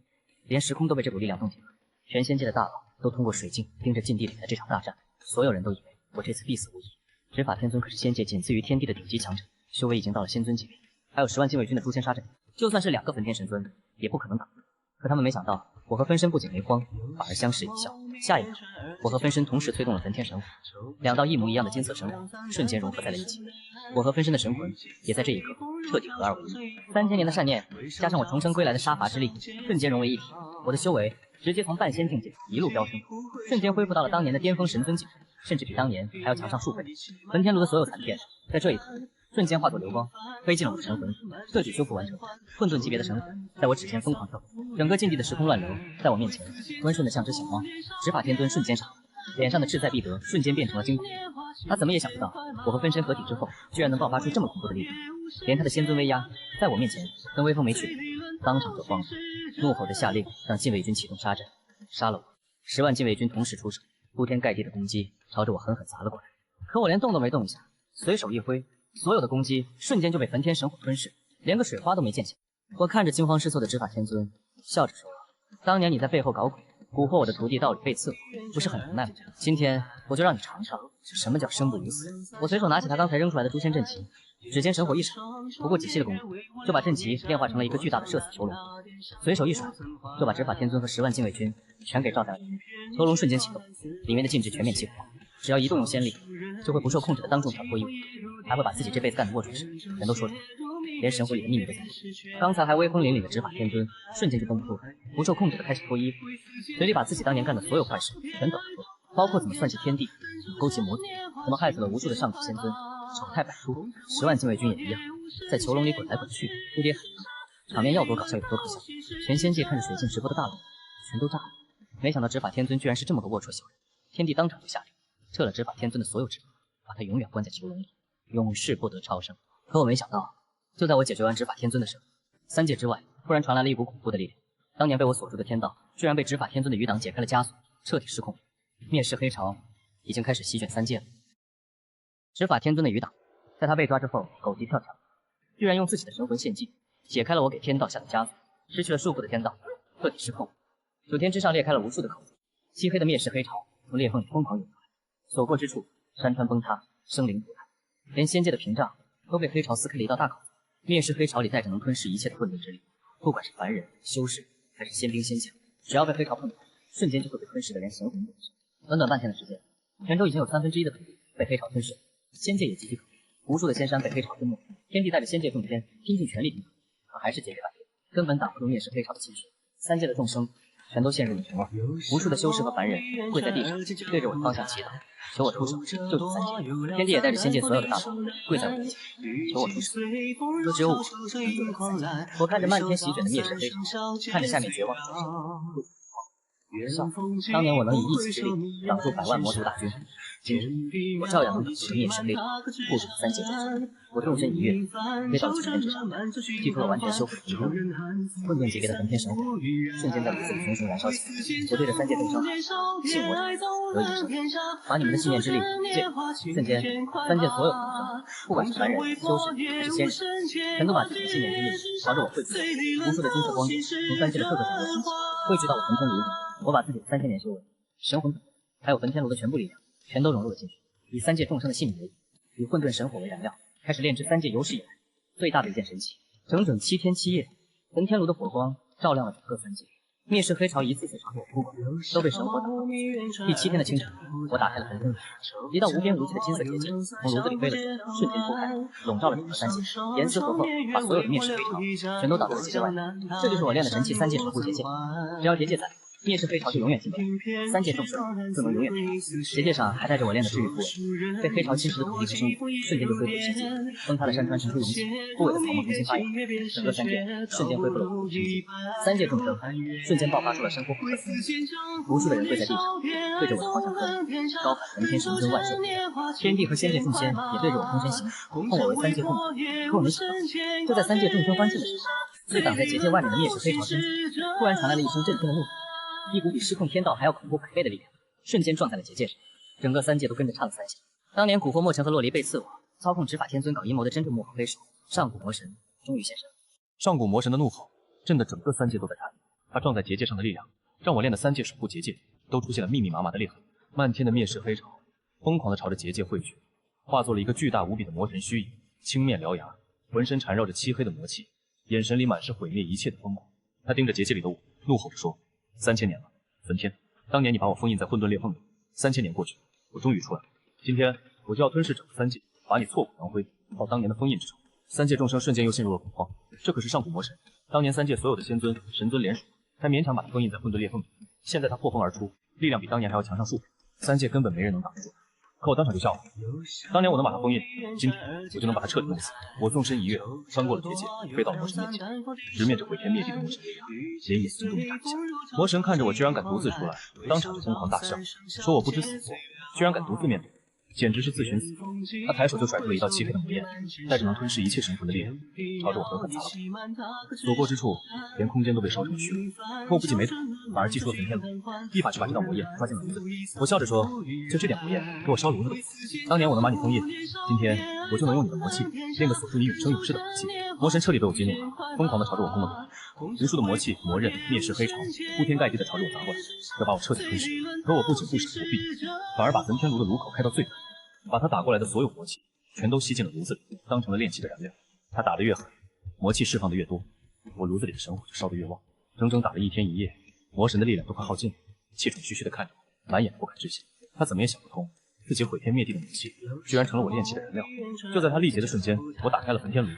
连时空都被这股力量冻结了。全仙界的大佬都通过水镜盯着禁地里的这场大战，所有人都以为我这次必死无疑。执法天尊可是仙界仅次于天地的顶级强者，修为已经到了仙尊级别，还有10万禁卫军的诛仙杀阵，就算是2个焚天神尊也不可能挡。可他们没想到，我和分身不仅没慌，反而相视一笑。下一秒，我和分身同时催动了焚天神火，2道一模一样的金色神魂瞬间融合在了一起。我和分身的神魂也在这一刻彻底合二为一。3000年的善念，加上我重生归来的杀伐之力，瞬间融为一体。我的修为直接从半仙境界一路飙升，瞬间恢复到了当年的巅峰神尊境界，甚至比当年还要强上数倍。焚天炉的所有残片，在这一刻瞬间化作流光，飞进了我的神魂，彻底修复完成。混沌级别的神魂在我指尖疯狂跳动，整个禁地的时空乱流在我面前温顺的像只小猫。执法天尊瞬间傻了，脸上的志在必得瞬间变成了惊恐。他怎么也想不到，我和分身合体之后，居然能爆发出这么恐怖的力量，连他的仙尊威压在我面前跟微风没区别，当场就慌了，怒吼着下令让禁卫军启动杀阵，杀了我。10万禁卫军同时出手，铺天盖地的攻击朝着我狠狠砸了过来。可我连动都没动一下，随手一挥，所有的攻击瞬间就被焚天神火吞噬，连个水花都没溅起。我看着惊慌失措的执法天尊，笑着说：“当年你在背后搞鬼，蛊惑我的徒弟道理被刺我，不是很无奈吗？今天我就让你尝尝什么叫生不如死。”我随手拿起他刚才扔出来的诛仙阵旗，指尖神火一闪，不过几息的功夫，就把阵旗变化成了一个巨大的射死囚笼，随手一甩，就把执法天尊和10万禁卫军全给罩在了里面。囚笼瞬间启动，里面的禁制全面激活，只要一动用仙力，就会不受控制的当众挑拨异物，还会把自己这辈子干的龌龊事全都说出来，连神魂里的秘密都在里。刚才还威风凛凛的执法天尊，瞬间就绷不住了，不受控制的开始脱衣服，嘴里把自己当年干的所有坏事全抖了出来，包括怎么算计天地，怎么勾结魔族，怎么害死了无数的上古仙尊，丑态百出。10万禁卫军也一样，在囚笼里滚来滚去，哭爹喊娘，场面要多搞笑有多搞笑。全仙界看着水镜直播的大佬全都炸了，没想到执法天尊居然是这么个龌龊小人，天帝当场就下令撤了执法天尊的所有职责，把他永远关在囚笼里，永世不得超生。可我没想到，就在我解决完执法天尊的时候，3界之外突然传来了一股恐怖的力量，当年被我锁住的天道居然被执法天尊的余党解开了枷锁，彻底失控。灭世黑潮已经开始席卷3界了。执法天尊的余党在他被抓之后狗急跳墙，居然用自己的神魂献祭，解开了我给天道下的枷锁，失去了束缚的天道彻底失控。9天之上裂开了无数的口子，漆黑的灭世黑潮从裂缝里疯狂涌出来，所过之处山川崩塌，生灵涂炭，连仙界的屏障都被黑潮撕开了一道大口子。灭世黑潮里带着能吞噬一切的混沌之力，不管是凡人、修士还是仙兵仙将，只要被黑潮碰到，瞬间就会被吞噬的连神魂都不剩。短短半天的时间，泉州已经有1/3的土地被黑潮吞噬，仙界也岌岌可危，无数的仙山被黑潮吞没，天帝带着仙界众天拼尽全力抵挡，可还是节节败退，根本挡不住灭世黑潮的侵蚀。3界的众生全都陷入了绝望，无数的修士和凡人跪在地上，对着我的方向祈祷，求我出手救救3界。天帝也带着仙界所有的大佬跪在我面前，求我出手。可只有我能救活3界。我看着漫天席卷的灭世黑潮，看着下面绝望的众生，不止笑。当年我能以一己之力挡住100万魔族大军，今日我照样能挡住灭世黑潮，护住3界众生。我纵身一跃，飞到了9天之上，祭出了完全修复的一路。混沌级别的焚天神火瞬间在我自己熊熊燃烧起来。我对着3界众生喊：信我者得永生，把你们的信念之力借我。瞬间，3界所有的众生，不管是凡人、修士还是仙人，全都把自己的信念之力朝着我汇聚。无数的金色光点从3界的各个角落升起，汇聚到我焚天炉里。我把自己的3000年修为、神魂还有焚天炉的全部力量全都融入了进去，以3界众生的性命为底，以混沌神火为燃料，开始炼制3界有史以来最大的一件神器。整整7天7夜，焚天炉的火光照亮了整个3界，灭世黑潮一次次朝着我扑过，都被神火打爆。第7天的清晨，我打开了焚天炉，一道无边无际的金色结界从炉子里飞了出来，瞬间铺开，笼罩了整个3界，严丝合缝把所有的灭世黑潮全都挡在了结界外。这就是我练的神器3界守护结界，只要结界在，灭世黑潮就永远进不来，3界众生就能永远平安。结界上还带着我练的治愈符文，被黑潮侵蚀的土地之生物瞬间就恢复了奇迹，崩塌的山川成出溶血，枯萎的草木重新发芽，整个3界瞬间恢复了无平静。3界众生瞬间爆发出了神火火色，无数的人跪在地上，对着我的方向喝彩，高喊焚天神尊万岁。天帝和仙界众仙也对着我通身行礼，奉我为3界共主。可我没想到，就在3界众生欢庆的时候，被挡在结界外面的灭世黑潮身上，突然传来了一声震天的怒吼。一股比失控天道还要恐怖100倍的力量，瞬间撞在了结界上，整个3界都跟着颤了3下。当年蛊惑墨尘和洛离被刺我，操控执法天尊搞阴谋的真正幕后黑手上古魔神终于现身。上古魔神的怒吼震得整个3界都在颤抖，他撞在结界上的力量，让我练的3界守护结界都出现了密密麻麻的裂痕。漫天的灭世黑潮疯狂地朝着结界汇聚，化作了一个巨大无比的魔神虚影，青面獠牙，浑身缠绕着漆黑的魔气，眼神里满是毁灭一切的疯狂。他盯着结界里的我，怒吼着说： 3000年了，焚天，当年你把我封印在混沌裂缝里，3000年过去，我终于出来了。今天我就要吞噬整个三界，把你挫骨扬灰，报当年的封印之仇。三界众生瞬间又陷入了恐慌，这可是上古魔神，当年三界所有的仙尊、神尊联手，才勉强把他封印在混沌裂缝里。现在他破风而出，力量比当年还要强上数倍，三界根本没人能挡得住。可我当场就笑了，当年我能把他封印，今天我就能把他彻底弄死。我纵身一跃，穿过了结界，飞到了魔神面前，直面着毁天灭地的魔神力量，连眼睛都没眨一下。魔神看着我居然敢独自出来，当场就疯狂大笑，说我不知死活，居然敢独自面对，简直是自寻死路。他抬手就甩出了一道漆黑的魔焰，带着能吞噬一切神魂的力量，朝着我狠狠砸了过来。所过之处，连空间都被烧成了虚无。可我不仅没躲，反而祭出了焚天炉，一把就把这道魔焰抓进了炉子里。我笑着说，就这点魔焰，给我烧炉子都不行。当年我能把你封印，今天我就能用你的魔气练个锁住你永生永世的武器。魔神彻底被我激怒了，疯狂地朝着我轰了过来，无数的魔气、魔刃、灭世黑潮铺天盖地地朝着我砸过来，要把我彻底吞噬。可我不仅不闪不避，反而把焚天炉的炉口开到最大，把他打过来的所有魔气全都吸进了炉子里，当成了炼气的燃料。他打得越狠，魔气释放的越多，我炉子里的神火就烧得越旺。整整打了1天1夜，魔神的力量都快耗尽了，气喘吁吁地看着我，满眼不可置信。他怎么也想不通，自己毁天灭地的武器，居然成了我炼气的燃料。就在他力竭的瞬间，我打开了焚天炉，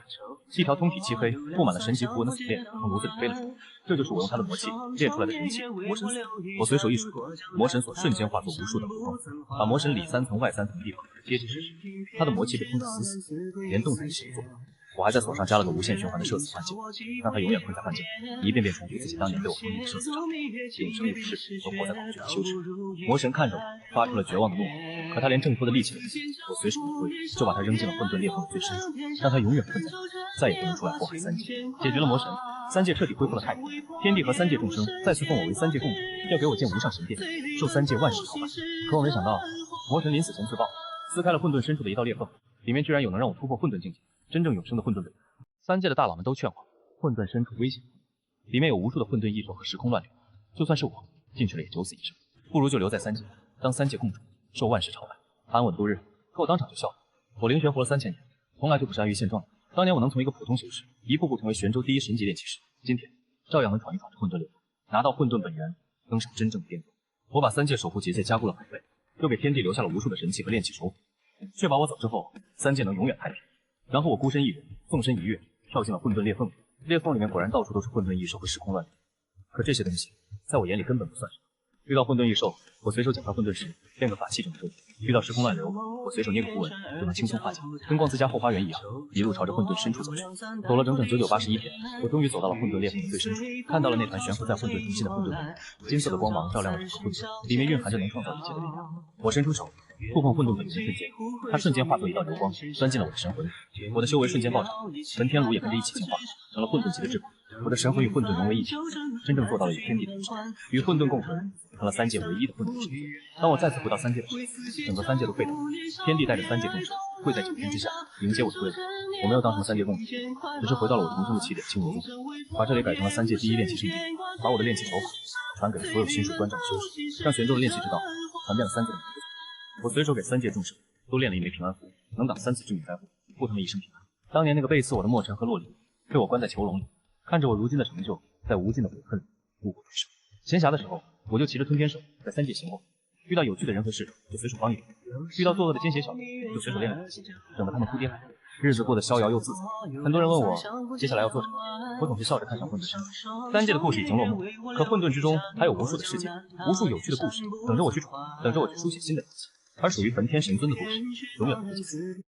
一条通体漆黑、布满了神级符文的锁链从炉子里飞了出来。这就是我用他的魔气炼出来的神器魔神锁。我随手一甩，魔神锁瞬间化作无数的火光，把魔神里3层外3层的地方结结实实。他的魔气被封得死死，连动弹都不做。我还在锁上加了个无限循环的社死幻境，让他永远困在幻境，一遍遍重复自己当年被我封印的社死场景，永生永世都活在恐惧的羞耻。魔神看着我，发出了绝望的怒吼，可他连挣脱的力气都没有。我随手一挥，就把他扔进了混沌裂缝的最深处，让他永远困在这里，再也不能出来祸害三界。解决了魔神，三界彻底恢复了太平，天地和三界众生再次奉我为三界共主，要给我建无上神殿，受三界万世朝拜。可我没想到，魔神临死前自爆，撕开了混沌深处的一道裂缝，里面居然有能让我突破混沌境界，真正永生的混沌本源。三界的大佬们都劝我，混沌深处危险，里面有无数的混沌异兽和时空乱流，就算是我进去了也九死一生，不如就留在三界，当三界共主，受万世朝拜，安稳度日。可我当场就笑了，我灵玄活了3000年，从来就不是安于现状的。当年我能从一个普通修士，一步步成为玄州第1神级炼气师，今天照样能闯一闯这混沌裂缝，拿到混沌本源，登上真正的巅峰。我把三界守护结界加固了100倍，又给天地留下了无数的神器和炼气守护，确保我走之后，三界能永远太平。然后我孤身一人，纵身一跃，跳进了混沌裂缝里。裂缝里面果然到处都是混沌异兽和时空乱流，可这些东西在我眼里根本不算什么。遇到混沌异兽，我随手捡块混沌石，练个法器拯救；遇到时空乱流，我随手捏个符文，就能轻松化解，跟逛自家后花园一样，一路朝着混沌深处走去。走了整整9981天，我终于走到了混沌裂缝的最深处，看到了那团悬浮在混沌中心的混沌本源，金色的光芒照亮了整个混沌，里面蕴含着能创造一切的力量。我伸出手，触碰混沌本源的瞬间，它瞬间化作一道流光，钻进了我的神魂里，我的修为瞬间暴涨，焚天炉也跟着一起进化，成了混沌级的至宝。我的神魂与混沌融为一体，真正做到了与天地同生，与混沌共存，成了三界唯一的混沌神尊。当我再次回到三界的时候，整个三界都沸腾了，天地带着三界众生跪在9天之下迎接我的归来。我没有当成三界共主，只是回到了我重生的起点青龙宗，把这里改成了三界第1炼气圣地，把我的炼气手法传给了所有心术端正的修士，让玄州的炼气之道传遍了三界的每个角。我随手给三界众生都炼了一枚平安符，能挡3次致命灾祸，护他们一生平安。当年那个背刺我的墨尘和洛离，被我关在囚笼里，看着我如今的成就，在无尽的悔恨里度过余生。闲暇的时候，我就骑着吞天手在三界行走，遇到有趣的人和事，就随手帮一帮；遇到作恶的奸邪小人，就随手练了武器，整得他们哭爹喊娘，日子过得逍遥又自在。很多人问我接下来要做什么，我总是笑着看向混沌深处。三界的故事已经落幕，可混沌之中还有无数的世界，无数有趣的故事等着我去闯，等着我去书写新的传奇。而属于焚天神尊的故事，永远不会结束。